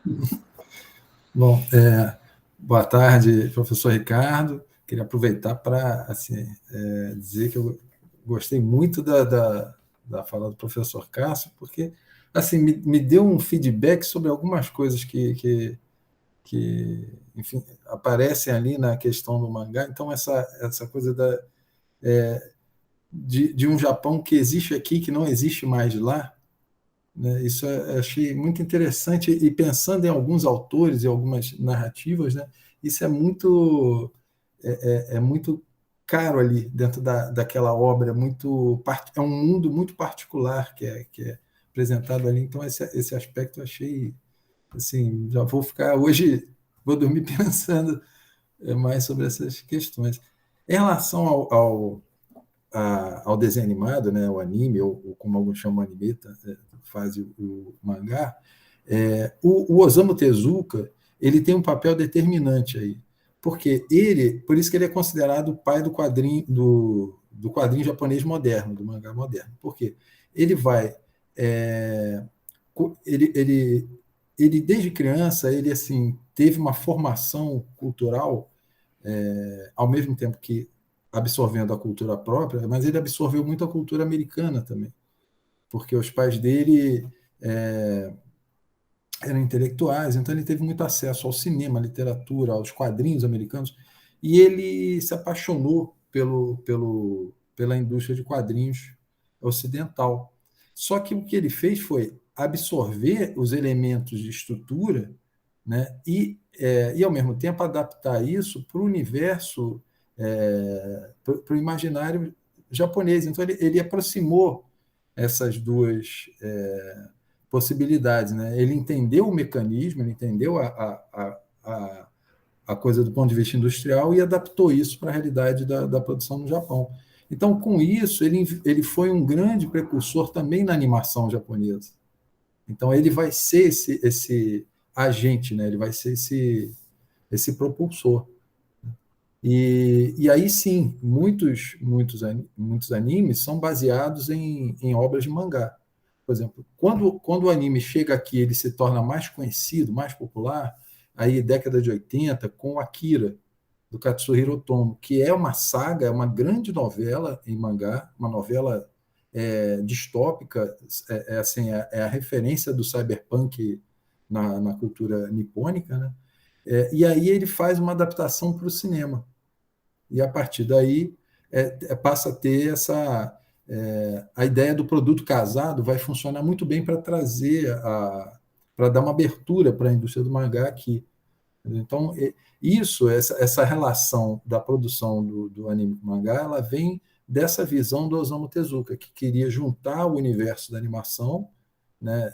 Bom, boa tarde, professor Ricardo. Queria aproveitar para assim, dizer que eu gostei muito da fala do professor Cássio, porque assim, me deu um feedback sobre algumas coisas que enfim, aparecem ali na questão do mangá. Então, essa coisa de um Japão que existe aqui, que não existe mais lá, né? Isso eu achei muito interessante, e pensando em alguns autores e algumas narrativas, né? Isso é muito caro ali dentro daquela obra, é um mundo muito particular que é apresentado ali. Então, esse aspecto eu achei, assim, já vou ficar hoje, vou dormir pensando mais sobre essas questões. Em relação ao desenho animado, né, o anime, ou como alguns chamam anime, faz o mangá, o Osamu Tezuka, ele tem um papel determinante aí, porque por isso que ele é considerado o pai do quadrinho japonês moderno, do mangá moderno, porque ele vai, ele desde criança, ele assim teve uma formação cultural, ao mesmo tempo que absorvendo a cultura própria, mas ele absorveu muito a cultura americana também, porque os pais dele eram intelectuais, então ele teve muito acesso ao cinema, à literatura, aos quadrinhos americanos, e ele se apaixonou pela indústria de quadrinhos ocidental. Só que o que ele fez foi absorver os elementos de estrutura, né, e ao mesmo tempo adaptar isso para o universo, para o imaginário japonês. Então ele aproximou essas duas possibilidades, né? Ele entendeu o mecanismo, ele entendeu a coisa do ponto de vista industrial e adaptou isso para a realidade da produção no Japão. Então, com isso, ele foi um grande precursor também na animação japonesa. Então, ele vai ser esse agente, né? Ele vai ser esse propulsor. E aí sim, muitos animes são baseados em obras de mangá. Por exemplo, quando o anime chega aqui, ele se torna mais conhecido, mais popular, aí década de 80, com Akira, do Katsuhiro Otomo, que é uma saga, é uma grande novela em mangá, uma novela distópica, assim, é a referência do cyberpunk na cultura nipônica, né? E aí ele faz uma adaptação para o cinema. E a partir daí passa a ter a ideia do produto casado vai funcionar muito bem para trazer, para dar uma abertura para a indústria do mangá aqui. Então, essa relação da produção do anime com mangá, ela vem dessa visão do Osamu Tezuka, que queria juntar o universo da animação, né,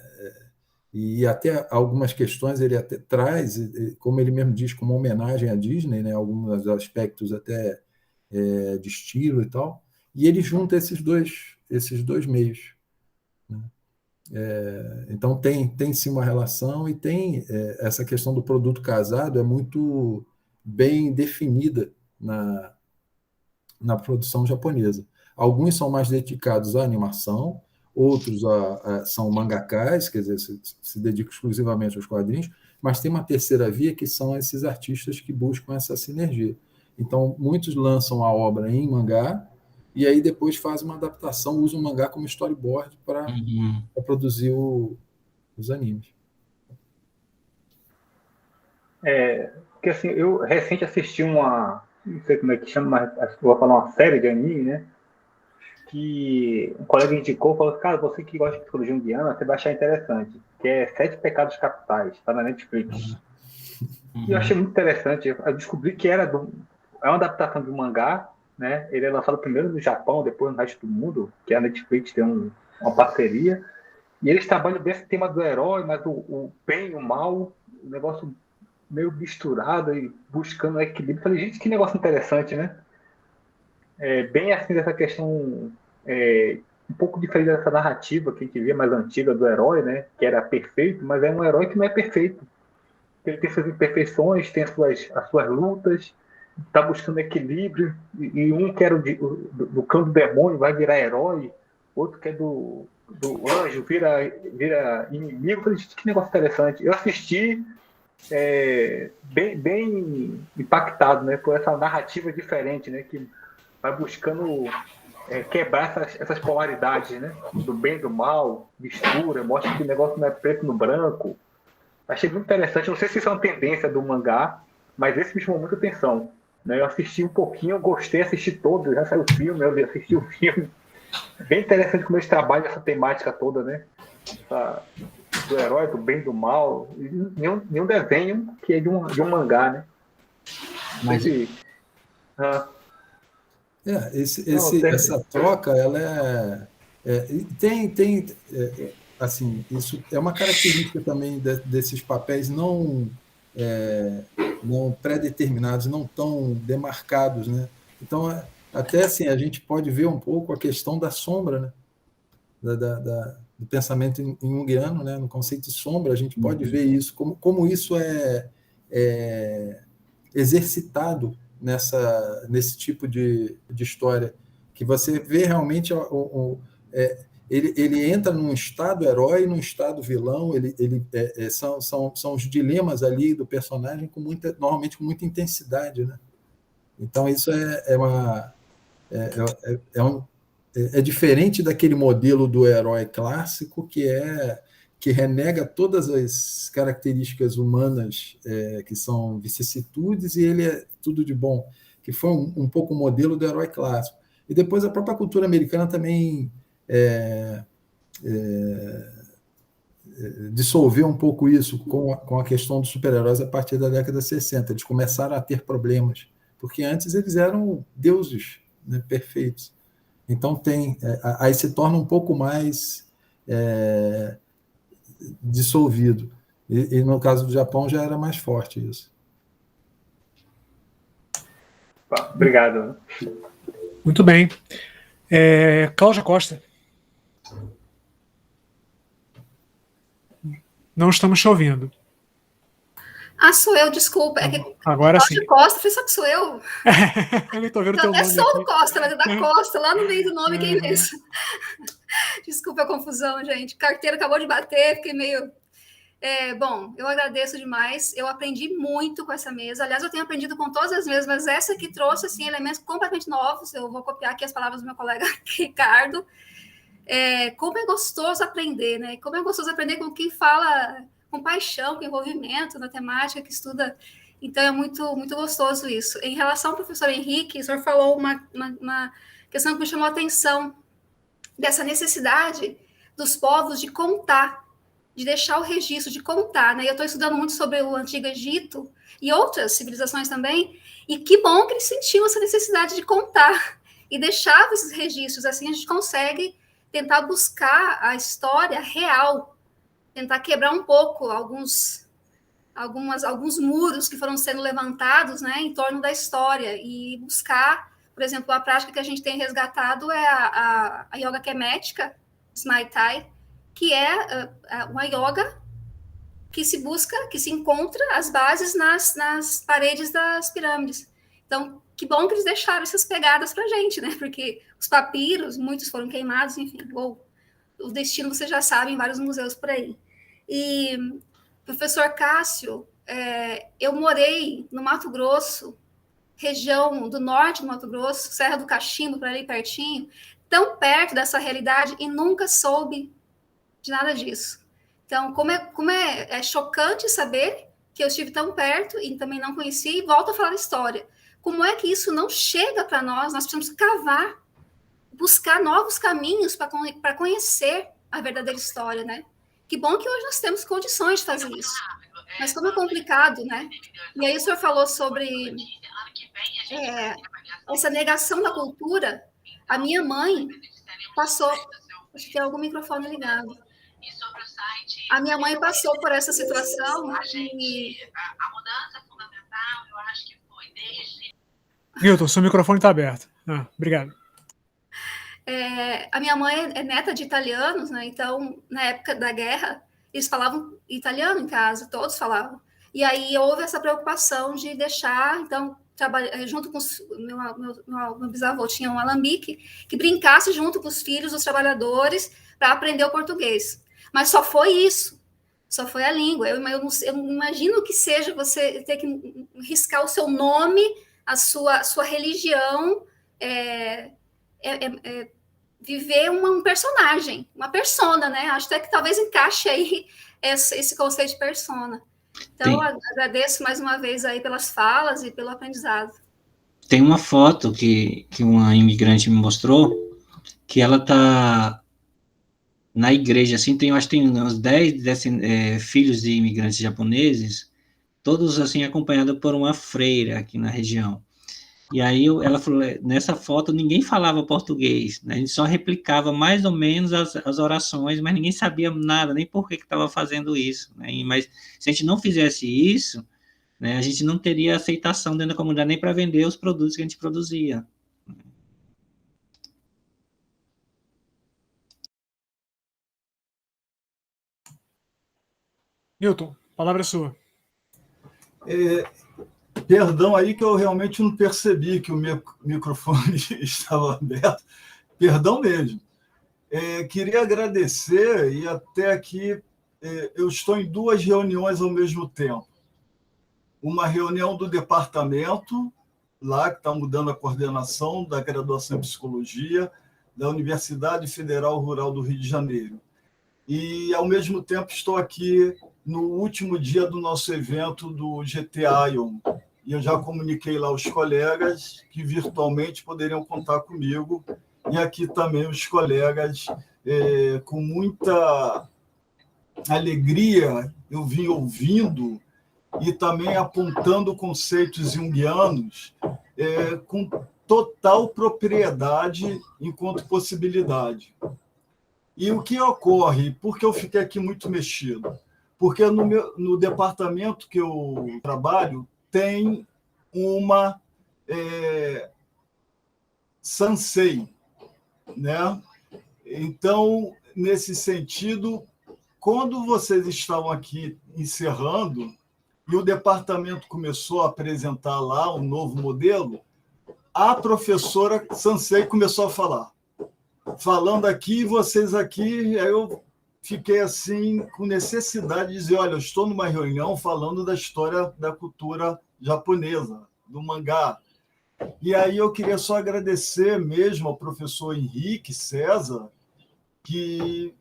e até algumas questões ele até traz, como ele mesmo diz, como homenagem à Disney, né, alguns aspectos até de estilo e tal, e ele junta esses dois meios, né? Então tem sim uma relação, e tem essa questão do produto casado é muito bem definida na produção japonesa. Alguns são mais dedicados à animação, outros são mangakás, quer dizer, se dedicam exclusivamente aos quadrinhos, mas tem uma terceira via, que são esses artistas que buscam essa sinergia. Então, muitos lançam a obra em mangá, e aí depois fazem uma adaptação, usam o mangá como storyboard para produzir os animes. Porque assim, eu recente assisti não sei como é que chama, mas acho que vou falar uma série de anime, né? Que um colega indicou, falou: cara, você que gosta de psicologia junguiana, você vai achar interessante, que é 7 Pecados Capitais, está na Netflix. E eu achei muito interessante. Eu descobri que é uma adaptação de um mangá, né? Ele é lançado primeiro no Japão, depois no resto do mundo, que a Netflix tem uma parceria. E eles trabalham desse tema do herói, mas o bem e o mal, um negócio meio misturado e buscando equilíbrio. Falei, gente, que negócio interessante, né? Bem assim, dessa questão um pouco diferente dessa narrativa que a gente via mais antiga do herói, né? Que era perfeito, mas é um herói que não é perfeito. Ele tem suas imperfeições, tem as suas lutas, está buscando equilíbrio, e um que era do clã do demônio vai virar herói, outro que é do anjo vira inimigo. Eu falei, que negócio interessante. Eu assisti bem impactado, né, por essa narrativa diferente, né, que vai buscando quebrar essas polaridades, né? Do bem e do mal, mistura, mostra que o negócio não é preto no branco. Achei muito interessante. Não sei se isso é uma tendência do mangá, mas esse me chamou muita atenção. Né? Eu assisti um pouquinho, eu gostei, assisti todo, já saiu o filme, eu assisti o filme. Bem interessante como eles trabalham essa temática toda, né? Do herói, do bem e do mal. Nenhum desenho que é de um mangá, né? Mas essa troca, ela assim, isso é uma característica também desses papéis não pré-determinados, não tão demarcados, né? Então, até assim, a gente pode ver um pouco a questão da sombra, né? Do pensamento junguiano, né? No conceito de sombra, a gente pode ver isso, como isso é exercitado nesse tipo de história, que você vê realmente ele entra num estado herói, num estado vilão, são os dilemas ali do personagem normalmente com muita intensidade, né? Então isso é diferente daquele modelo do herói clássico que renega todas as características humanas que são vicissitudes e ele é tudo de bom, que foi um pouco o modelo do herói clássico. E depois a própria cultura americana também dissolveu um pouco isso com a questão dos super-heróis a partir da década de 60. Eles começaram a ter problemas, porque antes eles eram deuses, né, perfeitos. Então aí se torna um pouco mais dissolvido. E no caso do Japão já era mais forte isso. Obrigado. Muito bem. Cláudia Costa. Não estamos te ouvindo. Sou eu, desculpa. Agora sim. Costa, foi só que sou eu. Eu não estou vendo eu teu até nome sou aqui. do Costa, mas é da Costa, lá no meio do nome, quem é isso? Desculpa a confusão, gente. Carteira acabou de bater, fiquei meio... Bom, eu agradeço demais. Eu aprendi muito com essa mesa. Aliás, eu tenho aprendido com todas as mesas, mas essa que trouxe assim, elementos completamente novos. Eu vou copiar aqui as palavras do meu colega Ricardo. Como é gostoso aprender, né? Como é gostoso aprender com quem fala com paixão, com envolvimento na temática, que estuda. Então, é muito, muito gostoso isso. Em relação ao professor Henrique, o senhor falou uma questão que me chamou a atenção, dessa necessidade dos povos de contar, de deixar o registro, de contar, né? Eu estou estudando muito sobre o Antigo Egito e outras civilizações também, e que bom que eles sentiam essa necessidade de contar e deixavam esses registros. Assim a gente consegue tentar buscar a história real, tentar quebrar um pouco alguns muros que foram sendo levantados, né, em torno da história, e buscar, por exemplo, a prática que a gente tem resgatado é a yoga kemética, Smai Thai, que é uma yoga que se busca, que se encontra as bases nas paredes das pirâmides. Então, que bom que eles deixaram essas pegadas para a gente, né? Porque os papiros, muitos foram queimados, enfim, o destino você já sabe em vários museus por aí. E, professor Cássio, eu morei no Mato Grosso, região do norte do Mato Grosso, Serra do Cachimbo, por ali pertinho, tão perto dessa realidade, e nunca soube de nada disso. Então, como é chocante saber que eu estive tão perto e também não conheci, e volto a falar história. Como é que isso não chega para nós? Nós precisamos cavar, buscar novos caminhos para conhecer a verdadeira história, né? Que bom que hoje nós temos condições de fazer isso. Mas como é complicado, né? E aí o senhor falou sobre essa negação da cultura. A minha mãe passou... Acho que tem algum microfone ligado. A minha mãe passou por essa situação e... A mudança fundamental, eu acho que foi desde... Milton, seu microfone está aberto. Obrigado. A minha mãe é neta de italianos, né? Então, na época da guerra, eles falavam italiano em casa, todos falavam. E aí houve essa preocupação de deixar, então, junto com meu bisavô tinha um alambique, que brincasse junto com os filhos dos trabalhadores para aprender o português. Mas só foi isso, só foi a língua. Eu não imagino que seja você ter que riscar o seu nome, a sua religião, viver um personagem, uma persona, né? Acho até que talvez encaixe aí esse conceito de persona. Então, agradeço mais uma vez aí pelas falas e pelo aprendizado. Tem uma foto que uma imigrante me mostrou, que ela está na igreja, assim, acho que tem uns 10 filhos de imigrantes japoneses, todos, assim, acompanhados por uma freira aqui na região. E aí ela falou, nessa foto ninguém falava português, né? A gente só replicava mais ou menos as orações, mas ninguém sabia nada, nem por que estava fazendo isso, né? Mas se a gente não fizesse isso, né, a gente não teria aceitação dentro da comunidade nem para vender os produtos que a gente produzia. Newton, a palavra é sua. Perdão aí que eu realmente não percebi que o microfone estava aberto. Perdão mesmo. Queria agradecer, e até aqui eu estou em 2 reuniões ao mesmo tempo. Uma reunião do departamento, lá que está mudando a coordenação da graduação em Psicologia, da Universidade Federal Rural do Rio de Janeiro. E, ao mesmo tempo, estou aqui no último dia do nosso evento do GT-ION. E eu já comuniquei lá aos colegas que virtualmente poderiam contar comigo. E aqui também os colegas, com muita alegria, eu vim ouvindo e também apontando conceitos junguianos com total propriedade enquanto possibilidade. E o que ocorre? Por que eu fiquei aqui muito mexido? Porque no departamento que eu trabalho tem uma Sansei, né? Então, nesse sentido, quando vocês estavam aqui encerrando e o departamento começou a apresentar lá um novo modelo, a professora Sansei começou a falar. Falando aqui, vocês aqui, aí eu fiquei assim, com necessidade de dizer, olha, eu estou numa reunião falando da história da cultura japonesa, do mangá. E aí eu queria só agradecer mesmo ao professor Henrique César, que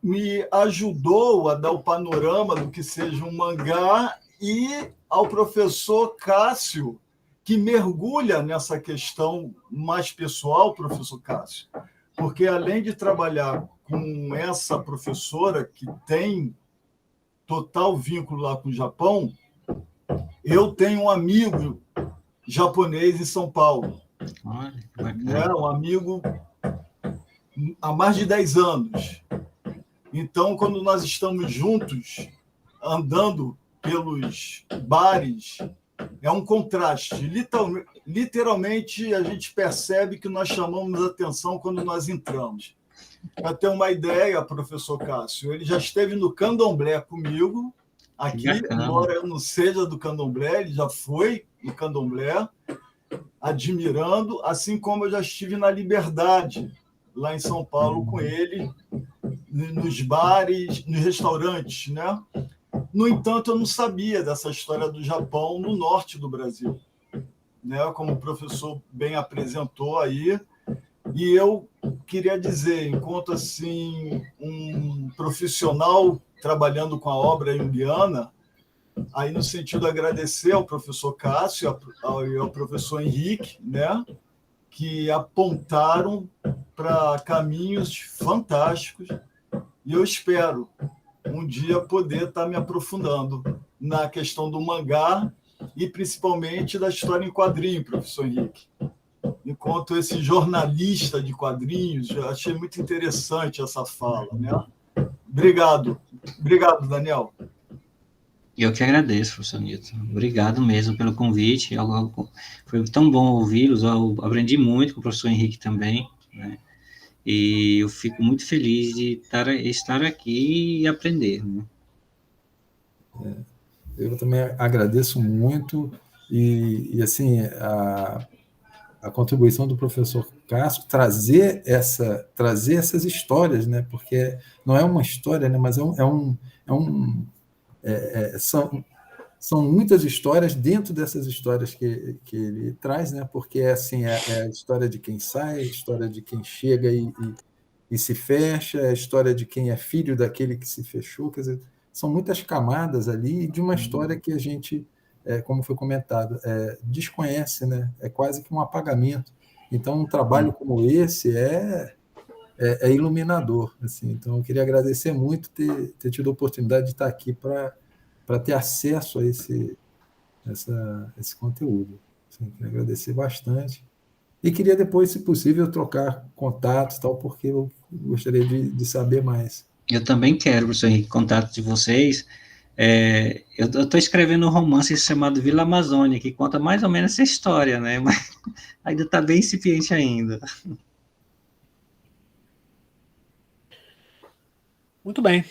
me ajudou a dar o panorama do que seja um mangá, e ao professor Cássio, que mergulha nessa questão mais pessoal, professor Cássio, porque além de trabalhar com essa professora que tem total vínculo lá com o Japão, eu tenho um amigo japonês em São Paulo. Olha, um amigo há mais de 10 anos. Então, quando nós estamos juntos, andando pelos bares, é um contraste. Literalmente, a gente percebe que nós chamamos a atenção quando nós entramos. Para ter uma ideia, professor Cássio, ele já esteve no Candomblé comigo, aqui, embora eu não seja do Candomblé, ele já foi no Candomblé, admirando, assim como eu já estive na Liberdade, lá em São Paulo, com ele, nos bares, nos restaurantes, né? No entanto, eu não sabia dessa história do Japão no norte do Brasil, né? Como o professor bem apresentou aí. E eu queria dizer, enquanto assim, um profissional trabalhando com a obra junguiana, aí no sentido de agradecer ao professor Cássio e ao professor Henrique, né? Que apontaram para caminhos fantásticos, e eu espero um dia poder estar me aprofundando na questão do mangá e principalmente da história em quadrinho, professor Henrique. Enquanto esse jornalista de quadrinhos, eu achei muito interessante essa fala, né? Obrigado, Daniel. Eu que agradeço, professor Newton. Obrigado mesmo pelo convite. Foi tão bom ouvi-los. Eu aprendi muito com o professor Henrique também, né? E eu fico muito feliz de estar aqui e aprender, né? Eu também agradeço muito e assim, a contribuição do professor Cássio, trazer essas histórias, né? Porque não é uma história, né? Mas são muitas histórias dentro dessas histórias que ele traz, né? Porque assim, é a história de quem sai, a história de quem chega e se fecha, é a história de quem é filho daquele que se fechou. Quer dizer, são muitas camadas ali de uma história que a gente, como foi comentado, desconhece, né? É quase que um apagamento. Então, um trabalho como esse é iluminador. Assim. Então, eu queria agradecer muito ter tido a oportunidade de estar aqui para ter acesso a esse conteúdo. Assim, queria agradecer bastante. E queria depois, se possível, trocar contatos, tal, porque eu gostaria de saber mais. Eu também quero, professor Henrique, contato de vocês. Eu estou escrevendo um romance chamado Vila Amazônia, que conta mais ou menos essa história, né? Mas ainda está bem incipiente ainda. Muito bem.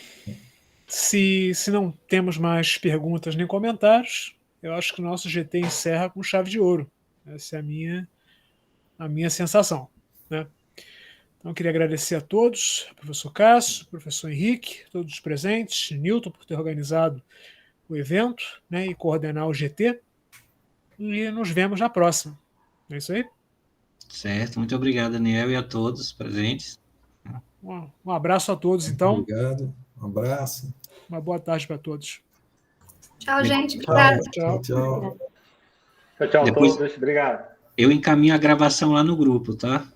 Se não temos mais perguntas nem comentários, eu acho que o nosso GT encerra com chave de ouro. Essa é a minha sensação, né? Então, eu queria agradecer a todos, professor Cássio, professor Henrique, todos os presentes, Newton por ter organizado o evento, né, e coordenar o GT. E nos vemos na próxima. É isso aí? Certo, muito obrigado, Daniel, e a todos presentes. Um abraço a todos, então. Obrigado, um abraço. Uma boa tarde para todos. Tchau, gente. Obrigada. Tchau. Tchau a Depois- todos. Obrigado. Eu encaminho a gravação lá no grupo, tá?